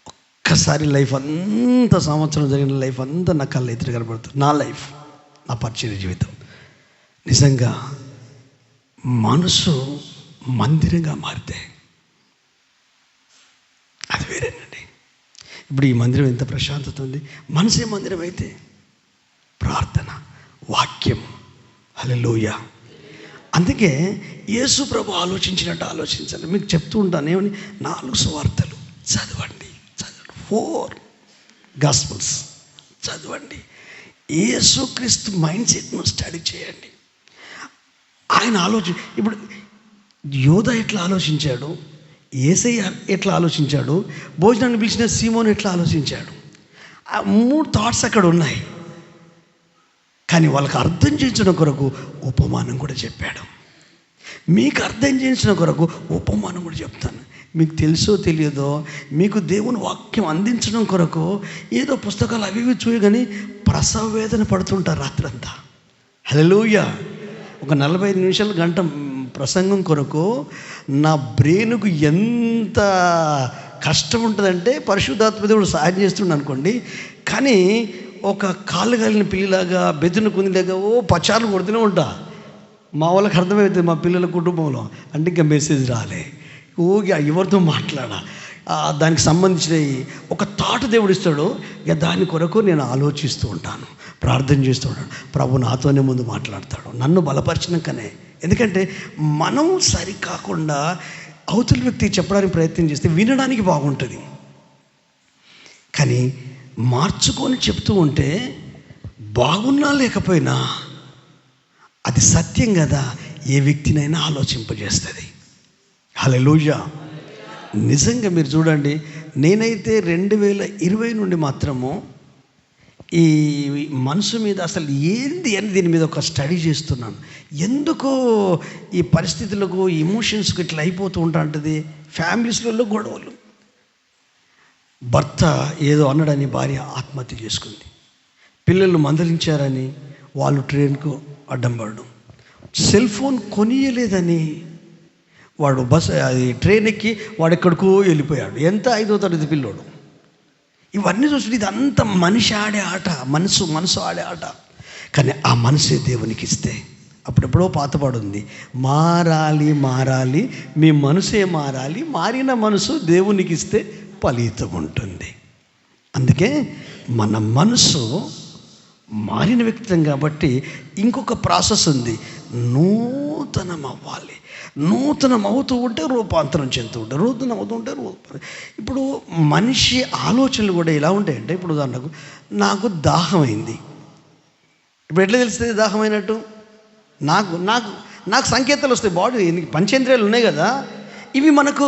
ఒక్కసారి లైఫ్ అంతా, సంవత్సరం జరిగిన లైఫ్ అంతా నా కళ్ళ ఎదురు కనబడుతుంది. నా లైఫ్, నా పరిచయ జీవితం నిజంగా మనసు మందిరంగా మారితే అది వేరేనండి. ఇప్పుడు ఈ మందిరం ఎంత ప్రశాంతత ఉంది. మనసే మందిరం అయితే ప్రార్థన, వాక్యం. హల్లెలూయా. అందుకే యేసు ప్రభు ఆలోచించినట్టు ఆలోచించండి. మీకు చెప్తూ ఉంటాను ఏమని, 4 సువార్తలు చదవండి, 4 గాస్పల్స్ చదవండి. యేసుక్రీస్తు మైండ్ సెట్ను స్టడీ చేయండి. ఆయన ఇప్పుడు యోధా ఎట్లా ఆలోచించాడు, యేసయ్య ఎట్లా ఆలోచించాడు, భోజనాన్ని పిలిచిన సీమోను ఎట్లా ఆలోచించాడు, ఆ 3 థాట్స్ అక్కడ ఉన్నాయి. కానీ వాళ్ళకి అర్థం చేయించడం కొరకు ఉపమానం కూడా చెప్పాడు. మీకు అర్థం చేయించిన కొరకు ఉపమానం కూడా చెప్తాను. మీకు తెలుసో తెలియదో, మీకు దేవుని వాక్యం అందించడం కొరకు ఏదో పుస్తకాలు అవి ఇవి చూయ, కానీ ప్రసవ వేదన పడుతుంటారు రాత్రంతా. హల్లెలూయా. ఒక 45 నిమిషాలు, గంట ప్రసంగం కొరకు నా బ్రెయిన్కు ఎంత కష్టం ఉంటుందంటే పరిశుద్ధాత్మ దేవుడు సహాయం చేస్తుండ అనుకోండి. కానీ ఒక కాళ్ళు కాలిన పిల్లిలాగా, బెదిరిన కుందిలాగా పచారులు కొడుతూనే ఉంటా. మా వాళ్ళకి అర్థమవుతుంది, మా పిల్లల కుటుంబంలో అంటే ఇంకా మెసేజ్ రాలే, ఊగి ఎవరితో మాట్లాడా, దానికి సంబంధించిన ఒక థాట్ దేవుడు ఇస్తాడు. ఇక దాని కొరకు నేను ఆలోచిస్తూ ఉంటాను, ప్రార్థన చేస్తూ ఉంటాను. ప్రభు నాతోనే ముందు మాట్లాడతాడు, నన్ను బలపరిచినాకనే. ఎందుకంటే మనం సరికాకుండా అవతల వ్యక్తి చెప్పడానికి ప్రయత్నం చేస్తే వినడానికి బాగుంటుంది, కానీ మార్చుకొని చెప్తూ ఉంటే బాగున్నా లేకపోయినా అది సత్యం కదా, ఏ వ్యక్తినైనా ఆలోచింపజేస్తుంది. హల్లెలూయా. నిజంగా మీరు చూడండి, నేనైతే 2020 నుండి మాత్రము ఈ మనసు మీద అసలు ఏంది అని దీని మీద ఒక స్టడీ చేస్తున్నాను. ఎందుకు ఈ పరిస్థితులకు ఎమోషన్స్కి ఇట్లా అయిపోతూ ఉంటుంది. ఫ్యామిలీస్లలో గొడవలు, భర్త ఏదో అన్నాడని భార్య ఆత్మహత్య చేసుకుంది, పిల్లలు మందలించారని వాళ్ళు ట్రైన్కు అడ్డం పడడం, సెల్ ఫోన్ కొనియలేదని వాడు అది ట్రైన్ ఎక్కి వాడు ఎక్కడికో వెళ్ళిపోయాడు. ఎంత 5వ తరగతి పిల్లోడు. ఇవన్నీ చూసి ఇదంతా మనిషి ఆడే ఆట, మనసు ఆడే ఆట. కానీ ఆ మనసే దేవునికి ఇస్తే, అప్పుడెప్పుడో పాతపాడు ఉంది, మారాలి మీ మనసే మారాలి, మారిన మనసు దేవునికి ఇస్తే ఫలితం ఉంటుంది. అందుకే మన మనసు మారిన వ్యక్తం కాబట్టి ఇంకొక ప్రాసెస్ ఉంది, నూతనం అవ్వాలి. నూతనం అవుతూ ఉంటే రూపాంతరం చెందుతూ ఉంటారు, నూతనం అవుతూ ఉంటే ఇప్పుడు మనిషి ఆలోచనలు కూడా ఎలా ఉంటాయంటే, ఇప్పుడు ఉదాహరణకు నాకు దాహం అయింది. ఇప్పుడు ఎట్లా తెలుస్తుంది దాహం అయినట్టు? నాకు నాకు నాకు సంకేతాలు వస్తాయి. బాడీ పంచేంద్రియాలు ఉన్నాయి కదా, ఇవి మనకు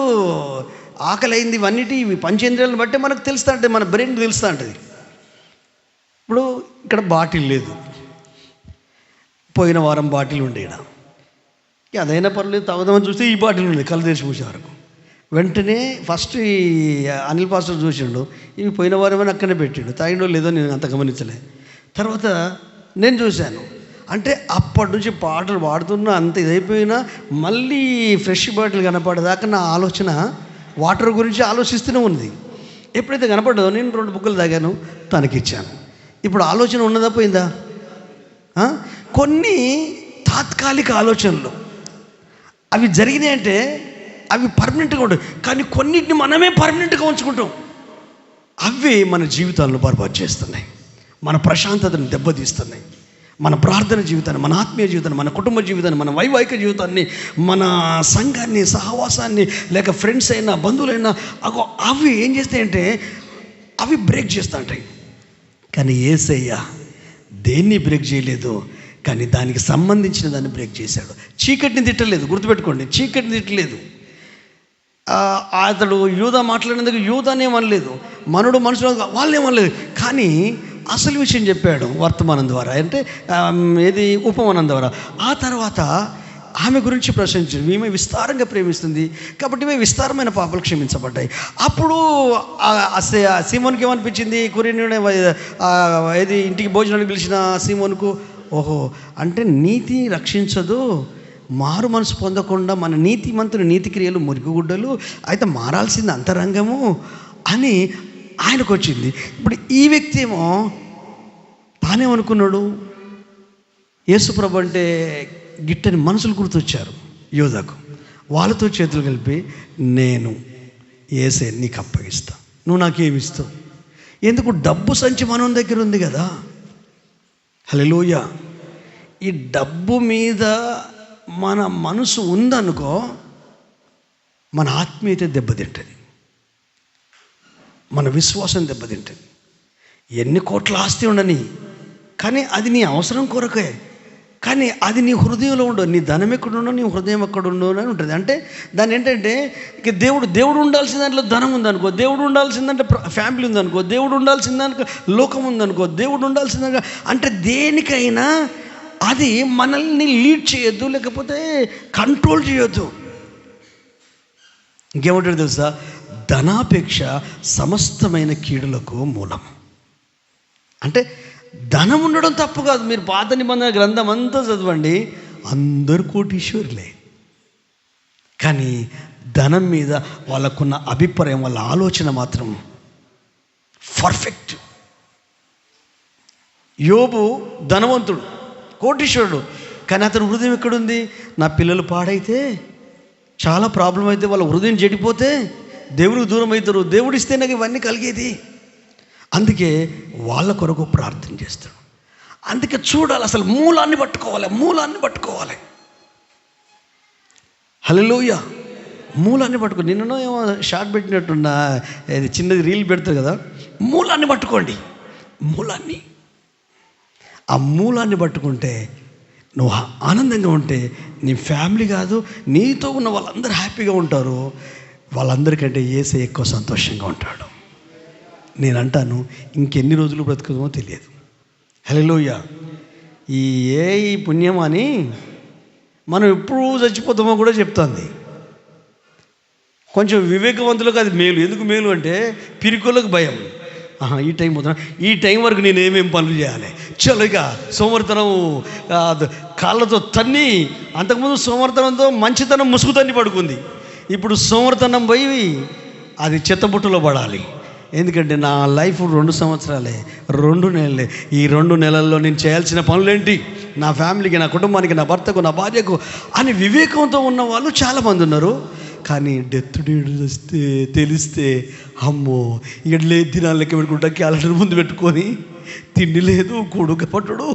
ఆకలి అయింది, ఇవి పంచేంద్రియాలను బట్టే మనకు తెలుస్తూ ఉంటుంది, మన బ్రెయిన్కి తెలుస్తూ ఉంటుంది. ఇప్పుడు ఇక్కడ బాటిల్ లేదు, పోయిన వారం బాటిల్ ఉండే, అదైనా పర్లేదు తాగుదామని చూస్తే ఈ బాటిల్ ఉంది, కళ్ళు తెరిచి పూసే వరకు. వెంటనే ఫస్ట్ ఈ అనిల్ పాస్టర్ చూసిండు, ఇవి పోయిన వారమని అక్కడనే పెట్టిండు, తాగిండో లేదో నేను అంత గమనించలే. తర్వాత నేను చూశాను, అంటే అప్పటి నుంచి పాటలు పాడుతున్నా అంత ఇదైపోయినా మళ్ళీ ఫ్రెష్ బాటిల్ కనపడేదాకా నా ఆలోచన వాటర్ గురించి ఆలోచిస్తూనే ఉంది. ఎప్పుడైతే కనపడ్డదో నేను 2 బుక్కలు తాగాను, తనకిచ్చాను. ఇప్పుడు ఆలోచన ఉన్నదా పోయిందా? కొన్ని తాత్కాలిక ఆలోచనలు అవి జరిగినాయి అంటే అవి పర్మనెంట్గా ఉండవు, కానీ కొన్నిటిని మనమే పర్మనెంట్గా ఉంచుకుంటాం. అవి మన జీవితాలను బర్బాదు చేస్తున్నాయి, మన ప్రశాంతతను దెబ్బతీస్తున్నాయి, మన ప్రార్థన జీవితాన్ని, మన ఆత్మీయ జీవితాన్ని, మన కుటుంబ జీవితాన్ని, మన వైవాహిక జీవితాన్ని, మన సంఘాన్ని, సహవాసాన్ని, లేక ఫ్రెండ్స్ అయినా బంధువులైనా అవి ఏం చేస్తాయంటే అవి బ్రేక్ చేస్తూ ఉంటాయి. కానీ యేసయ్య దేన్ని బ్రేక్ చేయలేదు, కానీ దానికి సంబంధించిన దాన్ని బ్రేక్ చేశాడు. చీకటిని తిట్టలేదు, గుర్తుపెట్టుకోండి, చీకటిని తిట్టలేదు. అతడు యూదా మాట్లాడినందుకు యూదానేమనలేదు, మనుడు మనుషులు వాళ్ళేమనలేదు, కానీ అసలు విషయం చెప్పాడు వర్తమానం ద్వారా, అంటే ఏది ఉపమానం ద్వారా. ఆ తర్వాత ఆమె గురించి ప్రశంసించాడు, ఈమె విస్తారంగా ప్రేమిస్తుంది కాబట్టి ఈమె విస్తారమైన పాపాలు క్షమించబడ్డాయి. అప్పుడు సీమోన్కి ఏమనిపించింది, కురేన్యుడే ఏది ఇంటికి భోజనానికి పిలిచిన సీమోన్కు, ఓహో అంటే నీతి రక్షించదు, మారు మనసు పొందకుండా మన నీతిమంతుని నీతి క్రియలు మురికిగుడ్డలు, అయితే మారాల్సింది అంతరంగము అని ఆయనకు వచ్చింది. ఇప్పుడు ఈ వ్యక్తి ఏమో తానేమనుకున్నాడు, యేసుప్రభు అంటే గిట్టని మనుషులు గుర్తొచ్చారు యోధాకు. వాళ్ళతో చేతులు కలిపి, నేను యేసే నీకు అప్పగిస్తా, నువ్వు నాకేమిస్తావు? ఎందుకు? డబ్బు సంచి మన దగ్గర ఉంది కదా. హల్లెలూయా. ఈ డబ్బు మీద మన మనసు ఉందనుకో, మన ఆత్మీయత దెబ్బతింటుంది, మన విశ్వాసం దెబ్బతింటుంది. ఎన్ని కోట్ల ఆస్తి ఉండని, కానీ అది నీ అవసరం కొరకే, కానీ అది నీ హృదయంలో ఉండవు. నీ ధనం ఎక్కడుండో నీ హృదయం ఎక్కడుండో అని ఉంటుంది. అంటే దాని ఏంటంటే ఇక దేవుడు ఉండాల్సిన దాంట్లో ధనం ఉందనుకో, దేవుడు ఉండాల్సిందంటే ఫ్యామిలీ ఉందనుకో, దేవుడు ఉండాల్సిందనుకో లోకం ఉందనుకో, దేవుడు ఉండాల్సిందనుకో, అంటే దేనికైనా అది మనల్ని లీడ్ చేయొద్దు, లేకపోతే కంట్రోల్ చేయొద్దు. ఇంకేమంటాడు తెలుసా? ధనాపేక్ష సమస్తమైన కీడులకు మూలం. అంటే ధనం ఉండడం తప్పు కాదు. మీరు పాత నిబంధన గ్రంథం అంతా చదవండి, అందరు కోటీశ్వరులే, కానీ ధనం మీద వాళ్ళకున్న అభిప్రాయం, వాళ్ళ ఆలోచన మాత్రం పర్ఫెక్ట్. యోబు ధనవంతుడు, కోటీశ్వరుడు, కానీ అతని హృదయం ఎక్కడుంది? నా పిల్లలు పాడైతే, చాలా ప్రాబ్లం అయితే, వాళ్ళ హృదయం చెడిపోతే దేవుడికి దూరం అవుతారు, దేవుడిస్తే నాకు ఇవన్నీ కలిగేది. అందుకే వాళ్ళ కొరకు ప్రార్థన చేస్తాడు. అందుకే చూడాలి, అసలు మూలాన్ని పట్టుకోవాలి. హల్లెలూయా. మూలాన్ని పట్టుకో. నిన్ననో ఏమో షార్ట్ పెట్టినట్టున్నా, ఇది చిన్నది రీల్ పెడతారు కదా, మూలాన్ని పట్టుకోండి. ఆ మూలాన్ని పట్టుకుంటే నువ్వు ఆనందంగా ఉంటే నీ ఫ్యామిలీ కాదు, నీతో ఉన్న వాళ్ళందరూ హ్యాపీగా ఉంటారు. వాళ్ళందరికంటే యేసే ఎక్కువ సంతోషంగా ఉంటాడు. నేను అంటాను ఇంకెన్ని రోజులు బ్రతుకుతామో తెలియదు. హల్లెలూయా. ఈ పుణ్యం అని మనం ఎప్పుడు చచ్చిపోతామో కూడా చెప్తుంది. కొంచెం వివేకవంతులకు అది మేలు. ఎందుకు మేలు అంటే పిరికోళ్ళకు భయం. ఈ టైం పోతున్నా, ఈ టైం వరకు నేను ఏమేం పనులు చేయాలి, చలుగా సోమరితనం కాళ్ళతో తన్ని. అంతకుముందు సోమరితనంతో మంచితనం ముసుగు తన్ని పడుకుంది. ఇప్పుడు సోమరితనం పోయి అది చెత్తబుట్టలో పడాలి. ఎందుకంటే నా లైఫ్ 2 సంవత్సరాలే, 2 నెలలే. ఈ 2 నెలల్లో నేను చేయాల్సిన పనులేంటి, నా ఫ్యామిలీకి, నా కుటుంబానికి, నా భర్తకు, నా భార్యకు అని వివేకంతో ఉన్న వాళ్ళు చాలామంది ఉన్నారు. కానీ డెత్ డేట్ వస్తే తెలిస్తే అమ్మో ఇక లేదు, దినాలు లెక్క పెట్టుకుంటా క్యాలెండర్ ముందు పెట్టుకొని తిండి లేదు, కొడుకు పట్టుడు.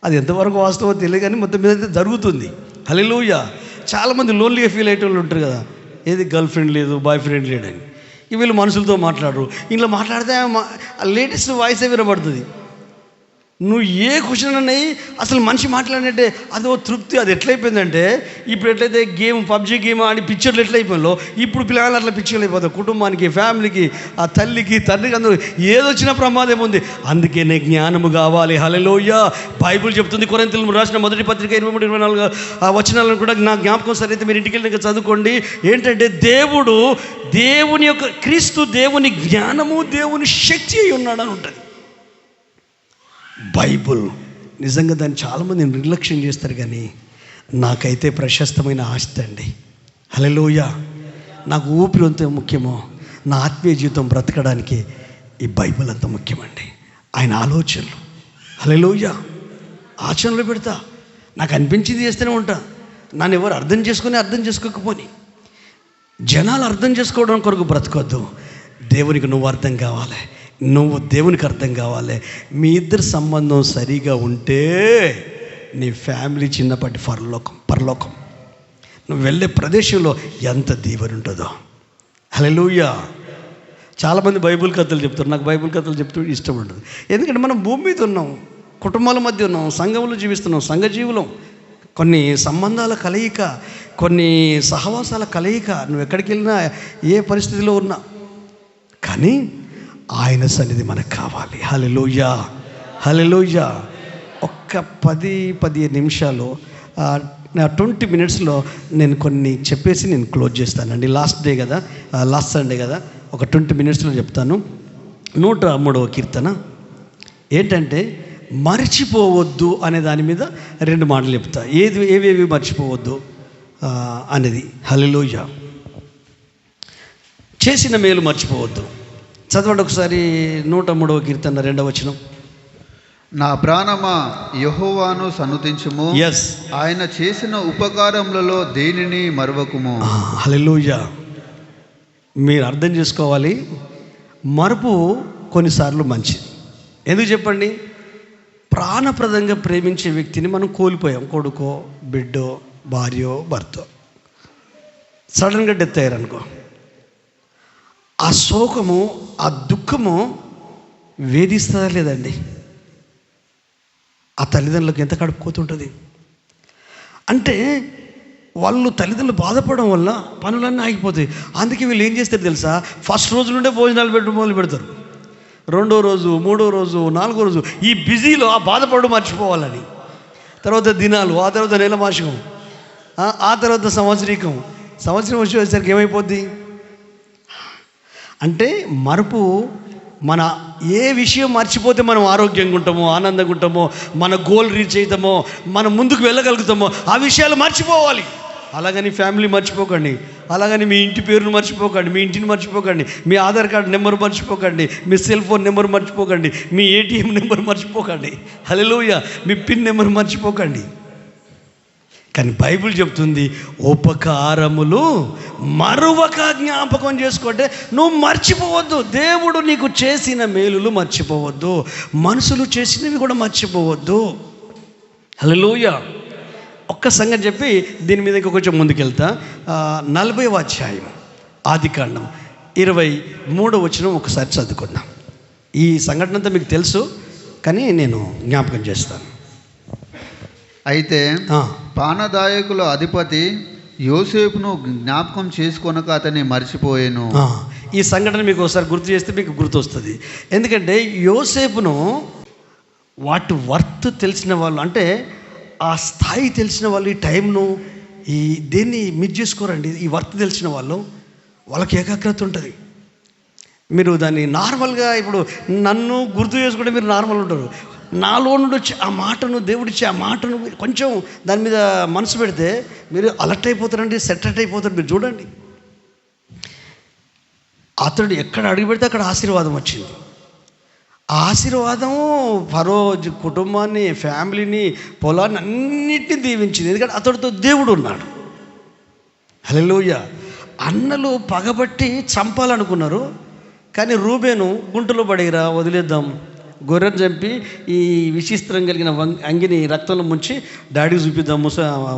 అది ఎంతవరకు వాస్తవో తెలియదు, కానీ మొత్తం మీద అయితే జరుగుతుంది. హల్లెలూయా. చాలామంది లోన్లీగా ఫీల్ అయ్యే వాళ్ళు ఉంటారు కదా, ఏది గర్ల్ ఫ్రెండ్ లేదు, బాయ్ ఫ్రెండ్ లేడని. వీళ్ళు మనుషులతో మాట్లాడరు. ఇంట్లో మాట్లాడితే లేటెస్ట్ వాయిసే వినబడుతుంది. నువ్వు ఏ క్వశ్చన్ అన్నాయి అసలు మనిషి మాట్లాడినట్టే అదో తృప్తి. అది ఎట్లయిపోయిందంటే ఇప్పుడు ఎట్లయితే పబ్జీ గేమ్ ఆడి పిక్చర్లు ఎట్లయిపోయిందో ఇప్పుడు పిల్లలు అట్లా పిక్చర్లు అయిపోతాయి. కుటుంబానికి, ఫ్యామిలీకి, ఆ తల్లికి, తండ్రికి, అందరూ ఏదొచ్చినా ప్రమాదం ఉంది. అందుకే జ్ఞానము కావాలి. హల్లెలూయా. బైబిల్ చెప్తుంది, కొరింథీయులకు రాసిన మొదటి పత్రిక 23-24 వచనాలను కూడా నా జ్ఞాపకం సరైతే మీరు ఇంటికి వెళ్ళి చదువుకోండి. ఏంటంటే దేవుని యొక్క క్రీస్తు దేవుని జ్ఞానము, దేవుని శక్తి అయి ఉన్నాడు అని ఉంటుంది బైబుల్. నిజంగా దాన్ని చాలామంది నిర్లక్ష్యం చేస్తారు. కానీ నాకైతే ప్రశస్తమైన ఆస్తి అండి. హల్లెలూయా. నాకు ఊపిరి అంత ముఖ్యమో, నా ఆత్మీయ జీవితం బ్రతకడానికి ఈ బైబిల్ అంత ముఖ్యమండి. ఆయన ఆలోచనలు, హల్లెలూయా, ఆచరణలు పెడతా. నాకు అనిపించింది చేస్తూనే ఉంటా. నన్ను ఎవరు అర్థం చేసుకోకపోని జనాలు అర్థం చేసుకోవడం కొరకు బ్రతకొద్దు. దేవునికి నువ్వు అర్థం కావాలి, నువ్వు దేవునికి అర్థం కావాలి. మీ ఇద్దరు సంబంధం సరిగా ఉంటే నీ ఫ్యామిలీ చిన్నపాటి పరలోకం. నువ్వు వెళ్ళే ప్రదేశంలో ఎంత దీవెన ఉంటుందో. హల్లెలూయా. చాలామంది బైబిల్ కథలు చెప్తారు. నాకు బైబిల్ కథలు చెప్తూ ఇష్టం ఉండదు. ఎందుకంటే మనం భూమి మీద ఉన్నాం, కుటుంబాల మధ్య ఉన్నాం, సంఘంలో జీవిస్తున్నాం, సంఘజీవులం. కొన్ని సంబంధాల కలయిక, కొన్ని సహవాసాల కలయిక. నువ్వు ఎక్కడికి వెళ్ళినా, ఏ పరిస్థితిలో ఉన్నా, కానీ ఆయన సన్నిధి మనకు కావాలి. హల్లెలూయా. హల్లెలూయా. ఒక్క 10-15 నిమిషాలు, 20 minutesలో నేను కొన్ని చెప్పేసి నేను క్లోజ్ చేస్తానండి. లాస్ట్ సండే కదా, ఒక 20 minutesలో చెప్తాను. 103వ కీర్తన ఏంటంటే మర్చిపోవద్దు అనే దాని మీద 2 మాటలు చెప్తా. ఏవేవి మర్చిపోవద్దు అనేది. హల్లెలూయా. చేసిన మేలు మర్చిపోవద్దు. చదవండి ఒకసారి 103వ కీర్తన 2వ వచనం. నా ప్రాణమా యెహోవాను సన్నుతించుము, ఆయన చేసిన ఉపకారములలో దేనిని మరువకుము. హల్లెలూయా. మీరు అర్థం చేసుకోవాలి, మరుపు కొన్నిసార్లు మంచిది. ఎందుకు చెప్పండి? ప్రాణప్రదంగా ప్రేమించే వ్యక్తిని మనం కోల్పోయాం. కొడుకో, బిడ్డో, భార్యో, భర్తో సడన్గా డెత్ అయ్యారనుకో, ఆ శోకము, ఆ దుఃఖము వేధిస్తుందా లేదండి? ఆ తల్లిదండ్రులకు ఎంత కడుపుకోతుంటుంది. అంటే వాళ్ళు తల్లిదండ్రులు బాధపడడం వల్ల పనులన్నీ ఆగిపోతాయి. అందుకే వీళ్ళు ఏం చేస్తారు తెలుసా? ఫస్ట్ రోజు నుండే భోజనాలు మొదలు పెడతారు. 2వ రోజు, 3వ రోజు, 4వ రోజు ఈ బిజీలో ఆ బాధపడడం మర్చిపోవాలని. తర్వాత దినాలు, ఆ తర్వాత నెల మాసికం, ఆ తర్వాత సంవత్సరం వచ్చేసరికి ఏమైపోద్ది అంటే మరుపు. మన ఏ విషయం మర్చిపోతే మనం ఆరోగ్యంగా ఉంటామో, ఆనందంగా ఉంటామో, మన గోల్ రీచ్ అవుతామో, మనం ముందుకు వెళ్ళగలుగుతామో ఆ విషయాలు మర్చిపోవాలి. అలాగని ఫ్యామిలీ మర్చిపోకండి, అలాగని మీ ఇంటి పేరును మర్చిపోకండి, మీ ఇంటిని మర్చిపోకండి, మీ ఆధార్ కార్డు నెంబర్ మర్చిపోకండి, మీ సెల్ ఫోన్ నెంబర్ మర్చిపోకండి, మీ ATM నెంబర్ మర్చిపోకండి. హల్లెలూయా. మీ పిన్ నెంబర్ మర్చిపోకండి. కానీ బైబిల్ చెప్తుంది, ఉపకారములు మరువక జ్ఞాపకం చేసుకుంటే నువ్వు మర్చిపోవద్దు. దేవుడు నీకు చేసిన మేలులు మర్చిపోవద్దు, మనుషులు చేసినవి కూడా మర్చిపోవద్దు. హల్లెలూయా. ఒక్క సంగతి చెప్పి దీని మీద కొంచెం ముందుకెళ్తా. 40వ అధ్యాయం ఆదికాండం 23వ వచనం ఒకసారి చదువుకుందాం. ఈ సంఘటన అంతా మీకు తెలుసు, కానీ నేను జ్ఞాపకం చేస్తాను. అయితే పానదాయకుల అధిపతి యోసేపును జ్ఞాపకం చేసుకొనక అతన్ని మర్చిపోయాను. ఈ సంఘటన మీకు ఒకసారి గుర్తు చేస్తే మీకు గుర్తు వస్తుంది. ఎందుకంటే యోసేపును వాటి వర్త్ తెలిసిన వాళ్ళు, అంటే ఆ స్థాయి తెలిసిన వాళ్ళు ఈ టైంను ఈ దేన్ని మిస్ చేసుకోరండి. ఈ వర్త్ తెలిసిన వాళ్ళు, వాళ్ళకి ఏకాగ్రత ఉంటుంది. మీరు దాన్ని నార్మల్గా ఇప్పుడు నన్ను గుర్తు చేసుకుంటే మీరు నార్మల్ ఉంటారు. నాలో నుండి వచ్చి ఆ మాటను, దేవుడిచ్చి ఆ మాటను కొంచెం దాని మీద మనసు పెడితే మీరు అలర్ట్ అయిపోతారండి, సెట్ అయిపోతారు. మీరు చూడండి, అతడు ఎక్కడ అడుగు పెడితే అక్కడ ఆశీర్వాదం వచ్చింది. ఆ ఆశీర్వాదము ఫరో కుటుంబాన్ని, ఫ్యామిలీని, పొలాన్ని అన్నిటినీ దీవించింది. ఎందుకంటే అతడితో దేవుడు ఉన్నాడు. హల్లెలూయా. అన్నలు పగబట్టి చంపాలనుకున్నారు, కానీ రూబేను గుంటలో పడేరా వదిలేద్దాం, గొర్రెను చంపి ఈ విశిస్త్రం కలిగిన అంగిని రక్తంలో ముంచి డాడీకి చూపిద్దాం,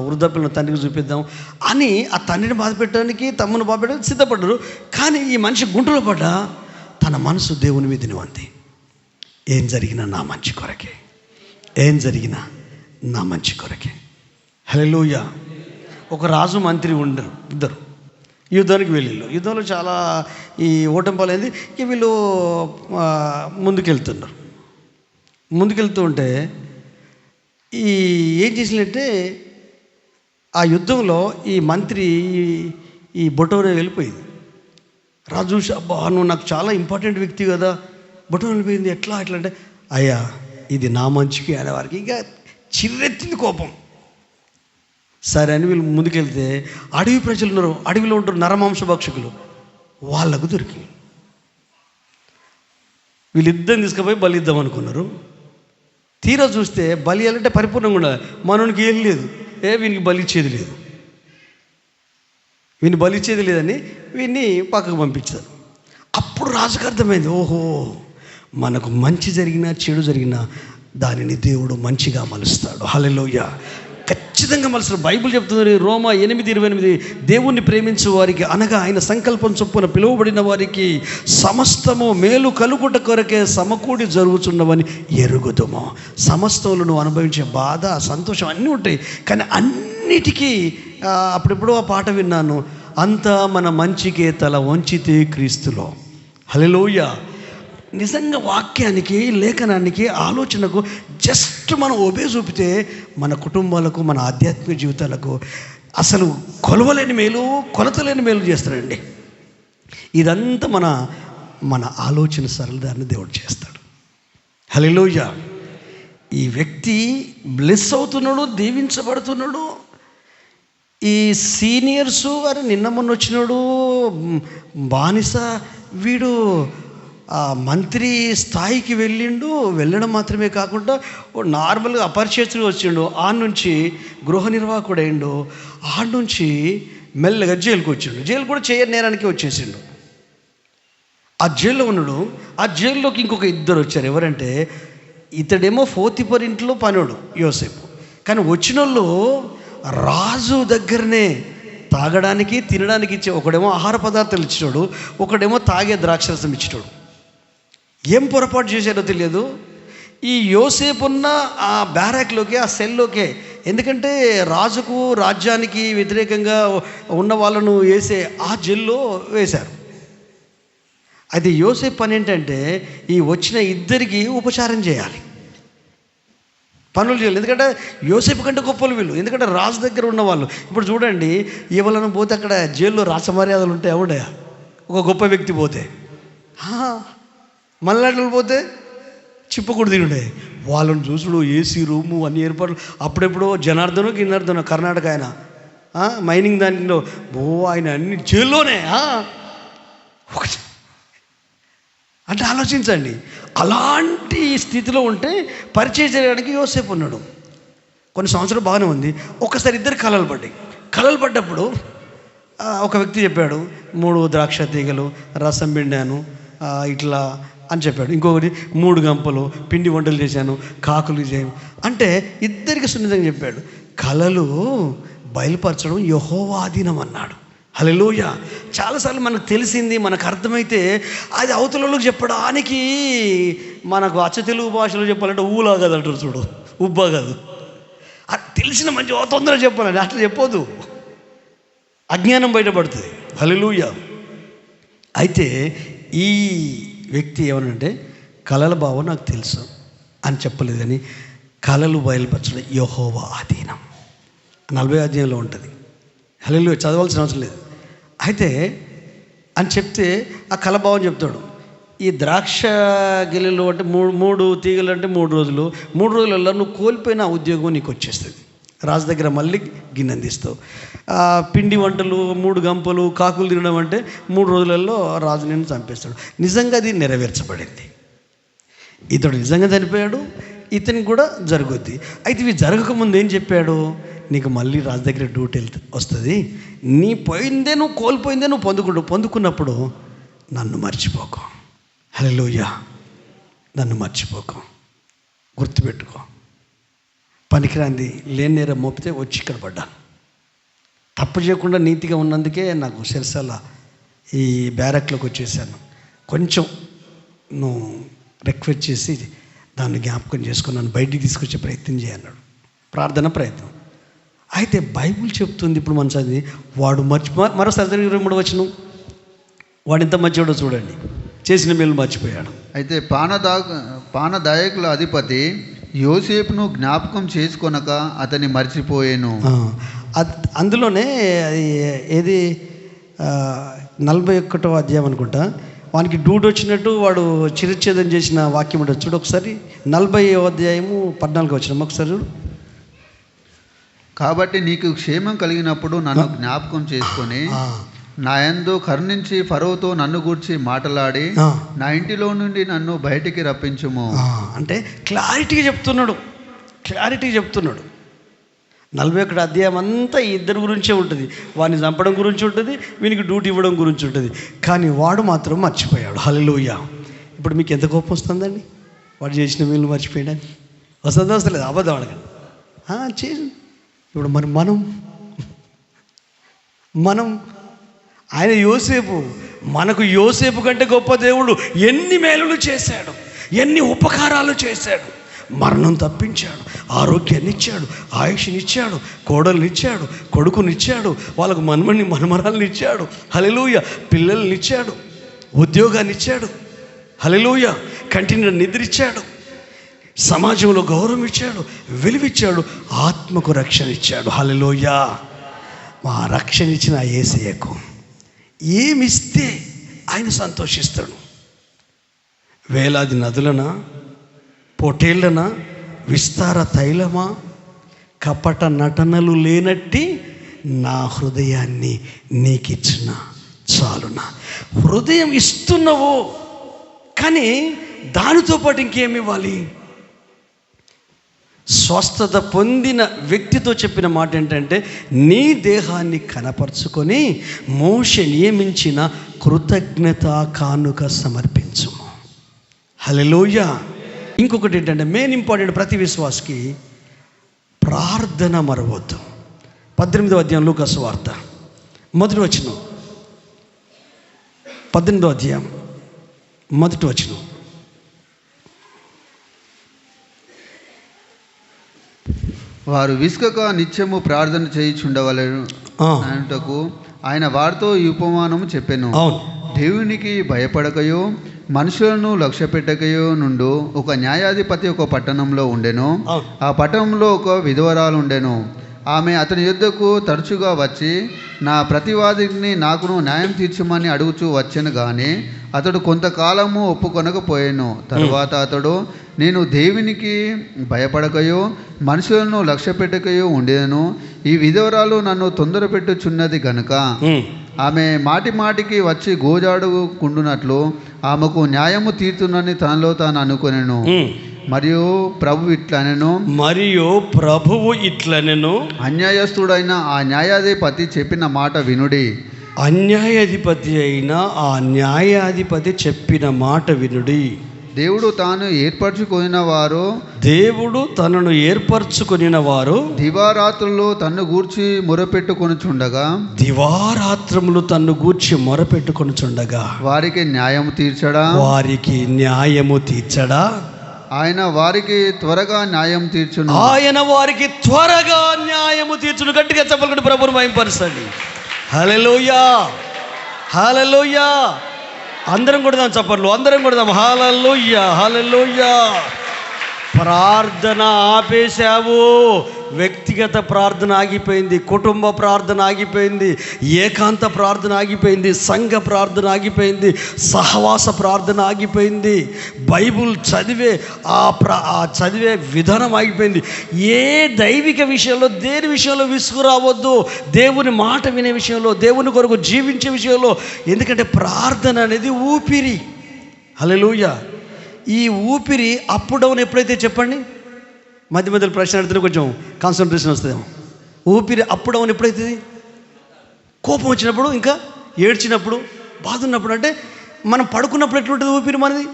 వృద్ధాప్యంలో తండ్రికి చూపిద్దాం అని ఆ తండ్రిని బాధ పెట్టడానికి, తమ్ముని బాధ పెట్టడానికి సిద్ధపడ్డారు. కానీ ఈ మనిషి గుంటలో పడ్డా తన మనసు దేవుని మీదనే ఉంది. ఏం జరిగినా నా మంచి కొరకే, ఏం జరిగినా నా మంచి కొరకే. హల్లెలూయా. ఒక రాజు మంత్రి ఉండరు, ఇద్దరు యుద్ధానికి వెళ్ళిళ్ళు. యుద్ధంలో చాలా ఈ ఓటమి పాలైంది. ఇక వీళ్ళు ముందుకెళ్తూ ఉంటే ఈ ఏం చేసిందంటే ఆ యుద్ధంలో ఈ మంత్రి ఈ బొటోరే వెళ్ళిపోయింది. రాజు చూసి, అబ్బా నువ్వు నాకు చాలా ఇంపార్టెంట్ వ్యక్తి కదా, బొటోరే వెళ్ళిపోయింది, ఎట్లా అంటే, అయ్యా ఇది నా మంచికి అనేవారికి ఇంకా చిర్రెత్తింది కోపం. సరే అని వీళ్ళు ముందుకెళ్తే అడవి ప్రజలు ఉన్నారు, అడవిలో ఉంటారు నరమాంస భక్షకులు, వాళ్ళకు దొరికి వీళ్ళిద్దరిని తీసుకుపోయి బలి ఇద్దాం అనుకున్నారు. తీరా చూస్తే బలి అంటే పరిపూర్ణంగా ఉండాలి, మనోనికి ఏం లేదు, వీనికి బలి ఇచ్చేది లేదు, వీని బలి ఇచ్చేది లేదని వీడిని పక్కకు పంపించారు. అప్పుడు రాజుకు అర్థమైంది, ఓహో మనకు మంచి జరిగినా చెడు జరిగినా దానిని దేవుడు మంచిగా మలుస్తాడు. హల్లెలూయా. ఖచ్చితంగా మలుస్తాడు. బైబిల్ చెప్తుంది రోమా 8:28, దేవుణ్ణి ప్రేమించు వారికి అనగా ఆయన సంకల్పం చొప్పున పిలువబడిన వారికి సమస్తము మేలు కలుగుట కొరకే సమకూడి జరుగుతున్నవని ఎరుగుదము. సమస్తములు నువ్వు అనుభవించే బాధ, సంతోషం అన్నీ ఉంటాయి, కానీ అన్నిటికీ అప్పుడెప్పుడో ఆ పాట విన్నాను, అంతా మన మంచికే తల వంచితే క్రీస్తులో. హల్లెలూయా. నిజంగా వాక్యానికి, లేఖనానికి, ఆలోచనకు జస్ట్ మనం ఒబే చూపితే మన కుటుంబాలకు, మన ఆధ్యాత్మిక జీవితాలకు అసలు కొలవలేని మేలు, కొలతలేని మేలు చేస్తాడండి. ఇదంతా మన ఆలోచన సరళదాన్ని దేవుడు చేస్తాడు. హల్లెలూయా. ఈ వ్యక్తి బ్లెస్ అవుతున్నాడు, దీవించబడుతున్నాడు. ఈ సీనియర్సు వారు నిన్న మొన్న వచ్చినాడు బానిస, వీడు ఆ మంత్రి స్థాయికి వెళ్ళడం మాత్రమే కాకుండా నార్మల్గా అపరిచేతుడు వచ్చిండు, ఆడ నుంచి గృహ నిర్వాహకుడైండు, ఆడ నుంచి మెల్లగా జైలుకి వచ్చిండు, జైలు కూడా చేయని నేరానికి వచ్చేసిండు. ఆ జైల్లో ఉన్నాడు. ఆ జైల్లోకి ఇంకొక ఇద్దరు వచ్చారు. ఎవరంటే ఇతడేమో పోతీఫర్ ఇంట్లో పనోడు యోసేపు, కానీ వచ్చిన వాళ్ళు రాజు దగ్గరనే తాగడానికి, తినడానికి ఇచ్చే, ఒకడేమో ఆహార పదార్థాలు ఇచ్చాడు, ఒకడేమో తాగే ద్రాక్షరసం ఇచ్చాడు. ఏం పొరపాటు చేశారో తెలియదు, ఈ యోసేపు ఉన్న ఆ బ్యారాక్లోకి, ఆ సెల్లోకే, ఎందుకంటే రాజుకు, రాజ్యానికి వ్యతిరేకంగా ఉన్న వాళ్ళను వేసే ఆ జైల్లో వేశారు. అయితే యోసేపు పని ఏంటంటే ఈ వచ్చిన ఇద్దరికి ఉపచారం చేయాలి, పనులు చేయాలి. ఎందుకంటే యోసేపు కంటే గొప్పలు వీళ్ళు, ఎందుకంటే రాజు దగ్గర ఉన్నవాళ్ళు. ఇప్పుడు చూడండి, ఎవరైనా పోతే అక్కడ జైల్లో రాసమర్యాదలు ఉంటాయి. ఎవడయా ఒక గొప్ప వ్యక్తి పోతే, మళ్ళీ పోతే చిప్పకూడదు ఉండే, వాళ్ళని చూసుడు, ఏసీ రూము అన్ని ఏర్పాట్లు. అప్పుడెప్పుడో గిన్నర్ధనో కర్ణాటక ఆయన మైనింగ్ దానిలో ఆయన అన్ని జైల్లోనే. అంటే ఆలోచించండి, అలాంటి స్థితిలో ఉంటే పరిచయం చేయడానికి యోసేపు ఉన్నాడు. కొన్ని సంవత్సరాలు బాగానే ఉంది. ఒకసారి ఇద్దరు కలలు పడ్డప్పుడు ఒక వ్యక్తి చెప్పాడు, 3 ద్రాక్ష తీగలు, రసం పిండాను ఇట్లా అని చెప్పాడు. ఇంకొకటి 3 గంపలు పిండి వంటలు చేశాను, కాకులు చేయను అంటే ఇద్దరికి సున్నితంగా చెప్పాడు. కలలు బయలుపరచడం యెహోవా ఆధీనం అన్నాడు. హల్లెలూయా. చాలాసార్లు మనకు తెలిసింది, మనకు అర్థమైతే అది అవతలలోకి చెప్పడానికి, మనకు అచ్చ తెలుగు భాషలో చెప్పాలంటే ఊలా కాదు అంటారు చూడు, ఉబ్బా కాదు, అది తెలిసిన మంచి తొందరగా చెప్పాలండి, అట్లా చెప్పొద్దు, అజ్ఞానం బయటపడుతుంది. హల్లెలూయా. అయితే ఈ వ్యక్తి ఏమనంటే కలల భావం నాకు తెలుసు అని చెప్పలేదు, కానీ కలలు బయలుపరచడం యెహోవా అధీనం 40వ అధ్యాయంలో ఉంటుంది. హల్లెలూయా, చదవాల్సిన అవసరం లేదు. అయితే అని చెప్తే ఆ కలభావం చెప్తాడు. ఈ ద్రాక్ష గిల్లెలు అంటే మూడు తీగలు అంటే 3 రోజులు, 3 రోజులలో నువ్వు కోల్పోయిన ఉద్యోగం నీకు వచ్చేస్తుంది. రాజు దగ్గర మళ్ళీ గిన్నె అందిస్తావు. పిండి వంటలు 3 గంపలు కాకులు తినడం అంటే 3 రోజులలో రాజు నిన్ను చంపేస్తాడు. నిజంగా అది నెరవేర్చబడింది. ఇతడు నిజంగా చనిపోయాడు, ఇతనికి కూడా జరుగుద్ది. అయితే ఇవి జరగకముందు ఏం చెప్పాడు, నీకు మళ్ళీ రాజు దగ్గర డ్యూటీ వస్తుంది, నీ పోయిందే నువ్వు కోల్పోయిందే నువ్వు పొందుకున్నప్పుడు నన్ను మర్చిపోకు. హల్లెలూయా, నన్ను మర్చిపోకు, గుర్తుపెట్టుకో. పనికిరాంది లేని నేరం మోపితే వచ్చి ఇక్కడ పడ్డాను. తప్పు చేయకుండా నీతిగా ఉన్నందుకే నాకు సిరసాల ఈ బ్యారక్లోకి వచ్చేసాను. కొంచెం నువ్వు రిక్వెస్ట్ చేసి దాన్ని జ్ఞాపకం చేసుకుని నన్ను బయటికి తీసుకొచ్చే ప్రయత్నం చేయన్నాడు. ప్రయత్నం. అయితే బైబిల్ చెప్తుంది, ఇప్పుడు మన చదివి వాడు మరోసారి 23వ వచనం, వాడు ఎంత మంచివాడో చూడండి, చేసిన మేలు మర్చిపోయాడు. అయితే పానదాయకుల అధిపతి యోసేపును జ్ఞాపకం చేసుకొనక అతన్ని మర్చిపోయాను. అందులోనే ఏది 41వ అధ్యాయం అనుకుంటా, వానికి డ్యూటీ వచ్చినట్టు వాడు చిరుచ్ఛేదం చేసిన వాక్యం ఉంటుంది చూడు ఒకసారి. 40వ అధ్యాయము 14వ వచనం ఒకసారి చూడు. కాబట్టి నీకు క్షేమం కలిగినప్పుడు నన్ను జ్ఞాపకం చేసుకొని నా యందు కరుణించి ఫరోతో నన్ను గూర్చి మాటలాడి నా ఇంటిలో నుండి నన్ను బయటికి రప్పించుము. అంటే క్లారిటీగా చెప్తున్నాడు. 41 అధ్యాయం అంతా ఈ ఇద్దరు గురించే ఉంటుంది. వాడిని చంపడం గురించి ఉంటుంది, వీనికి డ్యూటీ ఇవ్వడం గురించి ఉంటుంది. కానీ వాడు మాత్రం మర్చిపోయాడు. హల్లెలూయా. ఇప్పుడు మీకు ఎంత కోపం వస్తుందండి వాడు చేసిన వీళ్ళు మర్చిపోయాడని? వస్తుందా వస్తలేదు? అబద్ధం అడగండి. చేసి ఇప్పుడు మనం ఆయన యోసేపు, మనకు యోసేపు కంటే గొప్ప దేవుడు. ఎన్ని మేలులు చేశాడు, ఎన్ని ఉపకారాలు చేశాడు. మరణం తప్పించాడు, ఆరోగ్యాన్ని ఇచ్చాడు, ఆయుష్నిచ్చాడు, కోడల్నిచ్చాడు, కొడుకునిచ్చాడు, వాళ్ళకు మనమరాలను ఇచ్చాడు. హల్లెలూయా. పిల్లల్ని ఇచ్చాడు, ఉద్యోగాన్ని ఇచ్చాడు. హల్లెలూయా. కంటిన్యూ నిద్రిచ్చాడు, సమాజంలో గౌరవం ఇచ్చాడు, విలువిచ్చాడు, ఆత్మకు రక్షణ ఇచ్చాడు. హల్లెలూయా. మా రక్షణ ఇచ్చిన యేసయ్యకు ఏమిస్తే ఆయన సంతోషిస్తాడు? వేలాది నదులనా, పొటేళ్ళనా, విస్తార తైలమా, కపట నటనలు లేనట్టి నా హృదయాన్ని నీకిచ్చిన చాలునా. హృదయం ఇస్తున్నావు, కానీ దానితో పాటు ఇంకేమి ఇవ్వాలి? స్వస్థత పొందిన వ్యక్తితో చెప్పిన మాట ఏంటంటే, నీ దేహాన్ని కనపరుచుకొని మోషే నియమించిన కృతజ్ఞత కానుక సమర్పించుము. హల్లెలూయా. ఇంకొకటి ఏంటంటే మెయిన్ ఇంపార్టెంట్, ప్రతి విశ్వాసకి ప్రార్థన మరవద్దు. 18వ అధ్యాయం లూకా సువార్త 1వ వచనం, 18వ అధ్యాయం 1వ వచనం. వారు విసుకక నిత్యము ప్రార్థన చేయుచుండవలెను అనుటకు ఆయన వారితో ఈ ఉపమానము చెప్పెను. దేవునికి భయపడకయో మనుషులను లక్ష్య పెట్టకయో నుండు ఒక న్యాయాధిపతి ఒక పట్టణంలో ఉండెను. ఆ పట్టణంలో ఒక విధవరాలు ఉండెను. ఆమె అతని యుద్ధకు తరచుగా వచ్చి నా ప్రతివాదిని నాకును న్యాయం తీర్చమని అడుగుచూ వచ్చెను. కానీ అతడు కొంతకాలము ఒప్పుకొనకపోయాను. తరువాత అతడు, నేను దేవునికి భయపడకయో మనుషులను లక్ష్య పెట్టకయో ఉండేను. ఈ విధవరాలు నన్ను తొందర పెట్టుచున్నది గనుక ఆమె మాటికి వచ్చి గోజాడుకుండునట్లు ఆమెకు న్యాయము తీర్చునని తనలో తాను అనుకొనెను. మరియు ప్రభువు ఇట్లనెను, అన్యాయస్తుడైన ఆ న్యాయాధిపతి చెప్పిన మాట వినుడి. అన్యాయాధిపతి అయిన ఆ న్యాయాధిపతి చెప్పిన మాట వినుడి. దేవుడు తనను ఏర్పరచుకొనిన వారు దివారాత్రులు తన్ను గూర్చి మొరపెట్టుకొనుచుండగా వారికి న్యాయము తీర్చడా? ఆయన వారికి త్వరగా న్యాయం తీర్చును. గట్టిగా చెప్పగలడు. ప్రభువును మహిమపరచండి. హల్లెలూయా. అందరం కొడదాం చప్పట్లు, అందరం కొడదాం. హల్లెలూయా, హల్లెలూయా. ప్రార్థన ఆపేశావు. వ్యక్తిగత ప్రార్థన ఆగిపోయింది, కుటుంబ ప్రార్థన ఆగిపోయింది, ఏకాంత ప్రార్థన ఆగిపోయింది, సంఘ ప్రార్థన ఆగిపోయింది, సహవాస ప్రార్థన ఆగిపోయింది, బైబుల్ చదివే చదివే విధానం ఆగిపోయింది. ఏ దైవిక విషయంలో, దేని విషయంలో విసుగు రావద్దు. దేవుని మాట వినే విషయంలో, దేవుని కొరకు జీవించే విషయంలో. ఎందుకంటే ప్రార్థన అనేది ఊపిరి. హల్లెలూయా. ఈ ఊపిరి అప్ డౌన్ ఎప్పుడైతే, చెప్పండి, మధ్య మధ్యలో ప్రశ్న అడిగితే కొంచెం కాన్సన్ట్రేషన్ వస్తుందేమో. ఊపిరి అప్ డౌన్ ఎప్పుడైతుంది? కోపం వచ్చినప్పుడు, ఇంకా ఏడ్చినప్పుడు, బాధ ఉన్నప్పుడు. అంటే మనం పడుకున్నప్పుడు ఎట్లుంటుంది ఊపిరి? మనది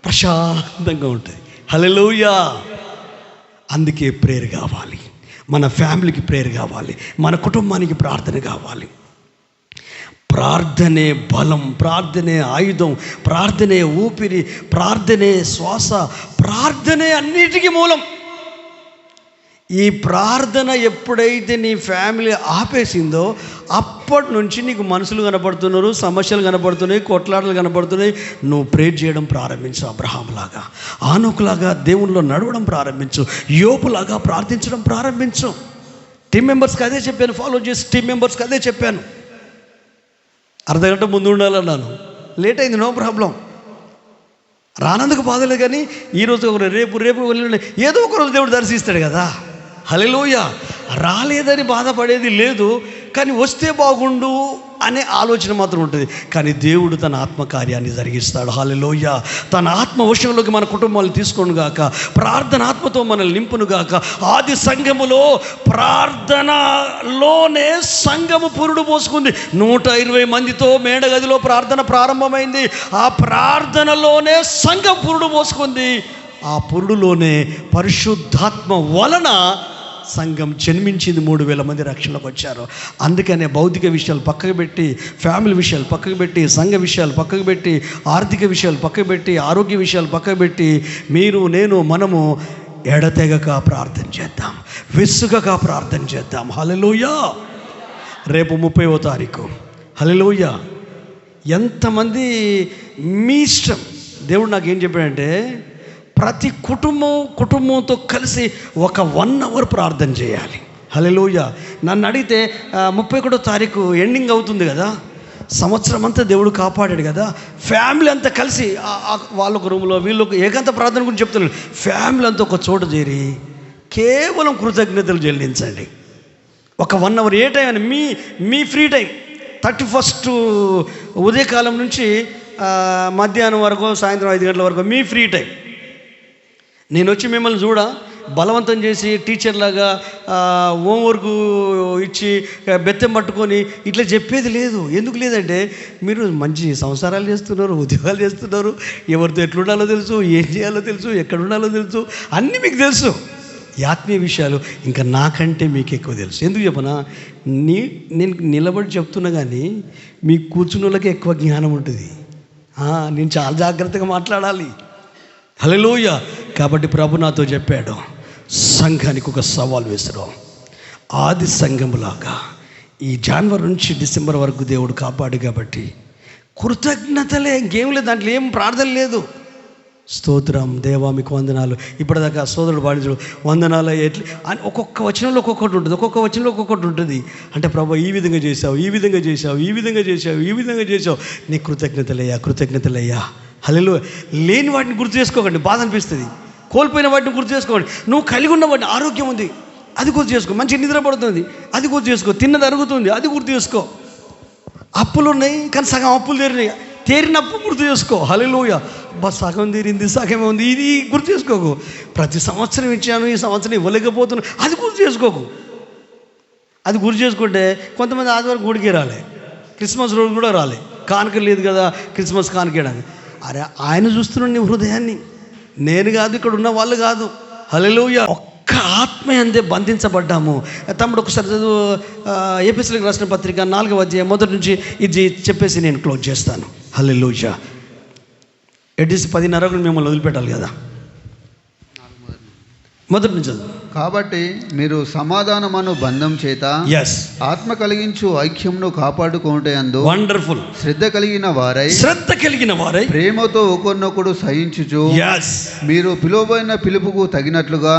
ప్రశాంతంగా ఉంటుంది. హల్లెలూయా. అందుకే ప్రేయర్ కావాలి, మన ఫ్యామిలీకి ప్రేయర్ కావాలి, మన కుటుంబానికి ప్రార్థన కావాలి. ప్రార్థనే బలం, ప్రార్థనే ఆయుధం, ప్రార్థనే ఊపిరి, ప్రార్థనే శ్వాస, ప్రార్థనే అన్నిటికీ మూలం. ఈ ప్రార్థన ఎప్పుడైతే నీ ఫ్యామిలీ ఆపేసిందో అప్పటి నుంచి నీకు మనుషులు కనపడుతున్నారు, సమస్యలు కనపడుతున్నాయి, కొట్లాటలు కనపడుతున్నాయి. నువ్వు ప్రేర్ చేయడం ప్రారంభించు. అబ్రహాంలాగా, ఆనోకులాగా దేవునిలో నడవడం ప్రారంభించు. యోబులాగా ప్రార్థించడం ప్రారంభించు. టీం మెంబర్స్కి అదే చెప్పాను, ఫాలో చేసి టీం మెంబర్స్కి అదే చెప్పాను. అర్ధగంట ముందు ఉండాలన్నాను, లేట్ అయింది, నో ప్రాబ్లం. రానందుకు బాధలేదు, కానీ ఈరోజు ఒకరు, రేపు ఏదో ఒకరోజు దేవుడు దర్శిస్తాడు కదా. హల్లెలూయా. రాలేదని బాధపడేది లేదు, కానీ వస్తే బాగుండు అనే ఆలోచన మాత్రం ఉంటుంది. కానీ దేవుడు తన ఆత్మకార్యాన్ని జరిగిస్తాడు. హల్లెలూయా. తన ఆత్మ వశంలోకి మన కుటుంబాలను తీసుకొను గాక, ప్రార్థన ఆత్మతో మనల్ని నింపును గాక. ఆది సంఘములో ప్రార్థనలోనే సంఘము పురుడు పోసుకుంది. 120 మందితో మేడగదిలో ప్రార్థన ప్రారంభమైంది. ఆ ప్రార్థనలోనే సంఘం పురుడు పోసుకుంది. ఆ పురుడులోనే పరిశుద్ధాత్మ వలన సంఘం జన్మించింది. 3000 మంది రక్షణలోకి వచ్చారు. అందుకనే భౌతిక విషయాలు పక్కకు పెట్టి, ఫ్యామిలీ విషయాలు పక్కకు పెట్టి, సంఘ విషయాలు పక్కకు పెట్టి, ఆర్థిక విషయాలు పక్కకు పెట్టి, ఆరోగ్య విషయాలు పక్కకు పెట్టి, మీరు, నేను, మనము ఎడతెగక ప్రార్థన చేద్దాం, విసుగక ప్రార్థన చేద్దాం. హల్లెలూయా. రేపు 30వ తారీఖు. హల్లెలూయా. ఎంతమంది మీ ఇష్టం. దేవుడు నాకు ఏం చెప్పాడంటే, ప్రతి కుటుంబంతో కలిసి ఒక 1 అవర్ ప్రార్థన చేయాలి. హల్లెలూయా. నన్ను అడిగితే 31వ తారీఖు ఎండింగ్ అవుతుంది కదా, సంవత్సరం అంతా దేవుడు కాపాడాడు కదా, ఫ్యామిలీ అంతా కలిసి వాళ్ళొక రూమ్లో, వీళ్ళొక ఏకాంత ప్రార్థన గురించి చెప్తున్నాను. ఫ్యామిలీ అంతా ఒక చోట చేరి కేవలం కృతజ్ఞతలు చెల్లించండి. ఒక 1 అవర్. ఏ టైం అని మీ ఫ్రీ టైం. 31st ఉదయకాలం నుంచి మధ్యాహ్నం వరకు, సాయంత్రం 5 గంటల వరకు మీ ఫ్రీ టైం. నేను వచ్చి మిమ్మల్ని బలవంతం చేసి టీచర్లాగా హోంవర్క్ ఇచ్చి బెత్తం పట్టుకొని ఇట్లా చెప్పేది లేదు. ఎందుకు లేదంటే, మీరు మంచి సంసారాలు చేస్తున్నారు, ఉద్యోగాలు చేస్తున్నారు, ఎవరితో ఎట్లుండాలో తెలుసు, ఏం చేయాలో తెలుసు, ఎక్కడ ఉండాలో తెలుసు, అన్నీ మీకు తెలుసు. ఈ ఆత్మీయ విషయాలు ఇంకా నాకంటే మీకు ఎక్కువ తెలుసు. ఎందుకు చెప్పనా, నేను నిలబడి చెప్తున్నా, కానీ మీకు కూర్చున్న వాళ్ళకి ఎక్కువ జ్ఞానం ఉంటుంది. నేను చాలా జాగ్రత్తగా మాట్లాడాలి. హల్లెలూయా. కాబట్టి ప్రభు నాతో చెప్పాడు, సంఘానికి ఒక సవాల్ వేసడం. ఆది సంఘములాగా ఈ జనవరి నుంచి డిసెంబర్ వరకు దేవుడు కాపాడు. కాబట్టి కృతజ్ఞతలే, ఇంకేం లేదు, దాంట్లో ఏం ప్రార్థన లేదు. స్తోత్రం దేవా మీకు వందనాలు. ఇప్పటిదాకా సోదరుడు పాడించడు వందనాలు ఎట్లా అని ఒక్కొక్క వచనంలో ఒక్కొక్కటి ఉంటుంది, ఒక్కొక్క వచనంలో ఒక్కొక్కటి ఉంటుంది. అంటే ప్రభు ఈ విధంగా చేశావు, ఈ విధంగా చేశావు, ఈ విధంగా చేశావు, ఈ విధంగా చేశావు, నీ కృతజ్ఞతలయ్యా, కృతజ్ఞతలయ్యా. హల్లెలూయా. లేని వాటిని గుర్తు చేసుకోకండి, బాధ అనిపిస్తుంది. కోల్పోయిన వాటిని గుర్తు చేసుకోండి. నువ్వు కలిగి ఉన్న వాటిని, ఆరోగ్యం ఉంది, అది గుర్తు చేసుకో. మంచి నిద్ర పడుతుంది, అది గుర్తు చేసుకో. తిన్నది అరుగుతుంది, అది గుర్తు చేసుకో. అప్పులు ఉన్నాయి, కానీ సగం అప్పులు తేరిన అప్పు గుర్తు చేసుకో. హల్లెలూయా. సగం తీరింది, సగమే ఉంది, ఇది గుర్తు చేసుకోకు. ప్రతి సంవత్సరం ఇచ్చాను, ఈ సంవత్సరం ఇవ్వలేకపోతున్నాను, అది గుర్తు చేసుకోకు. అది గుర్తు చేసుకుంటే కొంతమంది ఆదివారం గుడికి రాలే, క్రిస్మస్ రోజు కూడా రాలే, కానుక లేదు కదా క్రిస్మస్ కానుకేయడానికి. అరే, ఆయన చూస్తున్నాడు నీ హృదయాన్ని, నేను కాదు, ఇక్కడ ఉన్న వాళ్ళు కాదు. హల్లెలూయా. ఒక్క ఆత్మ అందే బంధించబడ్డాము. తమ్ముడు ఒకసారి చదువు, ఎఫెసీయులకు రాసిన పత్రిక 4వ అధ్యాయం మొదటి నుంచి ఇది చెప్పేసి నేను క్లోజ్ చేస్తాను. హల్లెలూయా. ఎడిసి 10:30 మిమ్మల్ని వదిలిపెట్టాలి కదా. మొదటి నుంచి చదువు. కాబట్టి మీరు సమాధానమను బంధం చేత ఎస్, ఆత్మ కలిగించు ఐక్యమును కాపాడుకొనుటయందు వండర్ఫుల్, శ్రద్ధ కలిగిన వారై ప్రేమతో ఒకరినొకడు సహించుచు ఎస్, మీరు పిలువబడిన పిలుపుకు తగినట్లుగా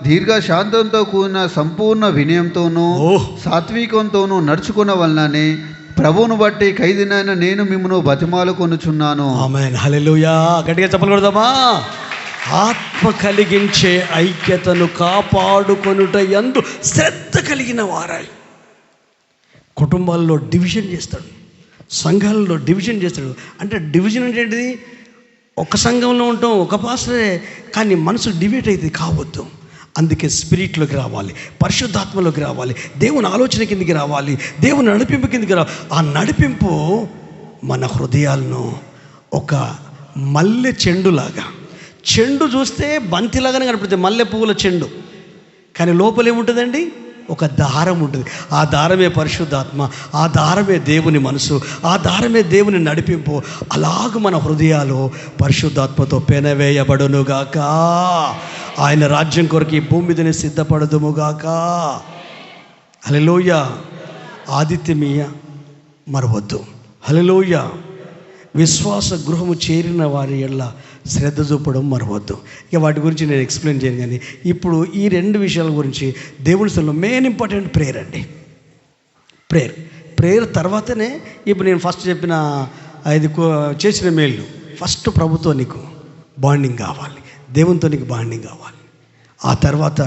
దీర్ఘ శాంతంతో కూడిన సంపూర్ణ వినయంతోనూ సాత్వికంతోనూ నడుచుకున్న వలననే ప్రభువును బట్టి ఖైదీనైన నేను మిమ్మను బతిమాలుకొనుచున్నాను. ఆమేన్, హల్లెలూయా. గట్టిగా చెప్పలు కొడదామా? ఆత్మ కలిగించే ఐక్యతను కాపాడుకొనుట యందు శ్రద్ధ కలిగిన వారాయి. కుటుంబాల్లో డివిజన్ చేస్తాడు, సంఘాలలో డివిజన్ చేస్తాడు. అంటే డివిజన్ అంటే ఏంటిది? ఒక సంఘంలో ఉంటాం, ఒక పాస్టరే, కానీ మనసు డివైడ్ అయితే కావద్దు. అందుకే స్పిరిట్లోకి రావాలి, పరిశుద్ధాత్మలోకి రావాలి, దేవుని ఆలోచన కిందికి రావాలి, దేవుని నడిపింపు కిందికి రావాలి. ఆ నడిపింపు మన హృదయాలను ఒక మల్లె చెండులాగా, చెండు చూస్తే బంతిలాగానే కనపడుతుంది, మల్లె పువ్వుల చెండు, కానీ లోపల ఏముంటుందండి? ఒక దారం ఉంటుంది. ఆ దారమే పరిశుద్ధాత్మ, ఆ దారమే దేవుని మనసు, ఆ దారమే దేవుని నడిపింపు. అలాగ మన హృదయాలు పరిశుద్ధాత్మతో పెనవేయబడునుగాక. ఆయన రాజ్యం కొరకు ఈ భూమి మీదనే సిద్ధపడదుముగాక. హల్లెలూయా. ఆదిత్యమీయ మరవద్దు. హల్లెలూయా. విశ్వాస గృహము చేరిన వారి ఎడల శ్రద్ధ చూపడం మరవద్దు. ఇక వాటి గురించి నేను ఎక్స్ప్లెయిన్ చేయను, కానీ ఇప్పుడు ఈ రెండు విషయాల గురించి దేవుని సన్నిధిలో మెయిన్ ఇంపార్టెంట్ ప్రేయర్ అండి. ప్రేయర్ తర్వాతనే ఇప్పుడు నేను ఫస్ట్ చెప్పిన 5 చేసిన మేళ్ళు. ఫస్ట్ ప్రభుతో నీకు బాండింగ్ కావాలి, దేవునితో నీకు బాండింగ్ కావాలి. ఆ తర్వాత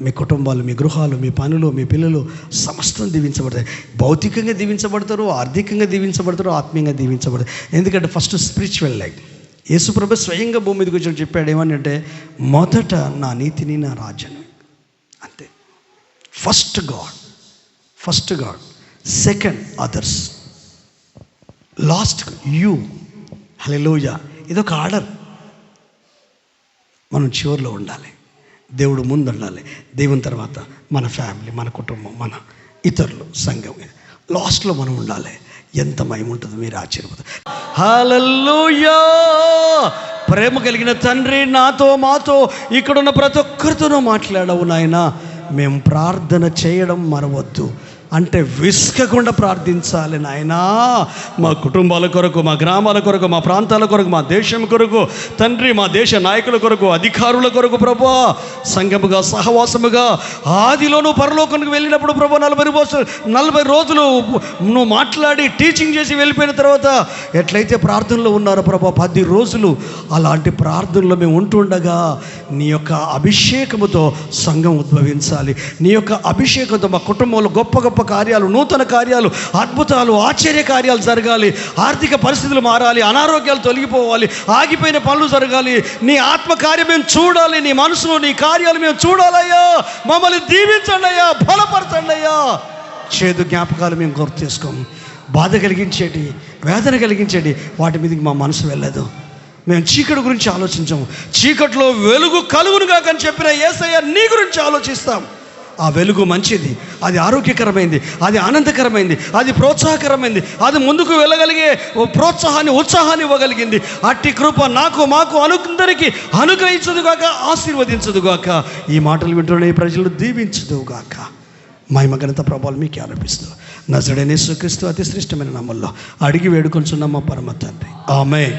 మీ కుటుంబాలు, మీ గృహాలు, మీ పనులు, మీ పిల్లలు సమస్తం దీవించబడతాయి. భౌతికంగా దీవించబడతారు, ఆర్థికంగా దీవించబడతారు, ఆత్మీయంగా దీవించబడతారు. ఎందుకంటే ఫస్ట్ స్పిరిచువల్ లైఫ్. యేసుప్రభు స్వయంగా భూమి మీదకి వచ్చి చెప్పాడు ఏమని అంటే, మొదట నా నీతిని, నా రాజ్యాన్ని. అంతే. First God, second others, last you. Hallelujah. ఇదొక ఆర్డర్. మనం చివరిలో ఉండాలి, దేవుడు ముందు ఉండాలి, దేవుని తర్వాత మన ఫ్యామిలీ, మన కుటుంబం, మన ఇతరులు, సంఘం, లాస్ట్లో మనం ఉండాలి. ఎంత మహిమ ఉంటుందో మీరు ఆశ్చర్యపోతారు. హల్లెలూయా. ప్రేమ కలిగిన తండ్రి, నాతో మాతో ఇక్కడున్న ప్రతి ఒక్కరితోనూ మాట్లాడవు నాయన. మేము ప్రార్థన చేయడం మరవద్దు, అంటే విసుకకుండా ప్రార్థించాలి నాయనా. మా కుటుంబాల కొరకు, మా గ్రామాల కొరకు, మా ప్రాంతాల కొరకు, మా దేశం కొరకు తండ్రి, మా దేశ నాయకుల కొరకు, అధికారుల కొరకు ప్రభువా, సంఘముగా, సహవాసముగా ఆదిలోనూ పరలోకానికి వెళ్ళినప్పుడు ప్రభు 40 రోజులు నువ్వు మాట్లాడి టీచింగ్ చేసి వెళ్ళిపోయిన తర్వాత ఎట్లయితే ప్రార్థనలో ఉన్నారో ప్రభు 10 రోజులు అలాంటి ప్రార్థనలో మేము ఉంటుండగా నీ యొక్క అభిషేకముతో సంఘం ఉద్భవించాలి. నీ యొక్క అభిషేకంతో మా కుటుంబంలో గొప్ప గొప్ప కార్యాలు, నూతన కార్యాలు, అద్భుతాలు, ఆశ్చర్య కార్యాలు జరగాలి. ఆర్థిక పరిస్థితులు మారాలి, అనారోగ్యాలు తొలగిపోవాలి, ఆగిపోయిన పనులు జరగాలి. నీ ఆత్మ కార్యం మేము చూడాలి, నీ మనసును, నీ కార్యాలు మేము చూడాలయ్యా. మమ్మల్ని దీవించండి అయ్యా, బలపరచండి అయ్యా. చేదు జ్ఞాపకాలు మేము గుర్తు చేసుకోము, బాధ కలిగించేటి, వేదన కలిగించేటి వాటి మీదకి మా మనసు వెళ్ళదు. మేము చీకటి గురించి ఆలోచించాము, చీకట్లో వెలుగు కలుగునుగా అని చెప్పిన యేసయ్య నీ గురించి ఆలోచిస్తాం. ఆ వెలుగు మంచిది, అది ఆరోగ్యకరమైంది, అది ఆనందకరమైంది, అది ప్రోత్సాహకరమైంది, అది ముందుకు వెళ్ళగలిగే ప్రోత్సాహాన్ని, ఉత్సాహాన్ని ఇవ్వగలిగింది. అట్టి కృప నాకు, మాకు, అందరికీ అనుగ్రహించదుగాక, ఆశీర్వదించదుగాక. ఈ మాటలు వింటున్న ఈ ప్రజలు దీవించదుగాక. మహిమ ఘనత ప్రభావాలు మీకు ఆరోపిస్తూ నజరేయుడైన యేసుక్రీస్తు అతి శ్రేష్టమైన నామములో అడిగి వేడుకొంచున్నాం మా పరమ తండ్రి. ఆమేన్.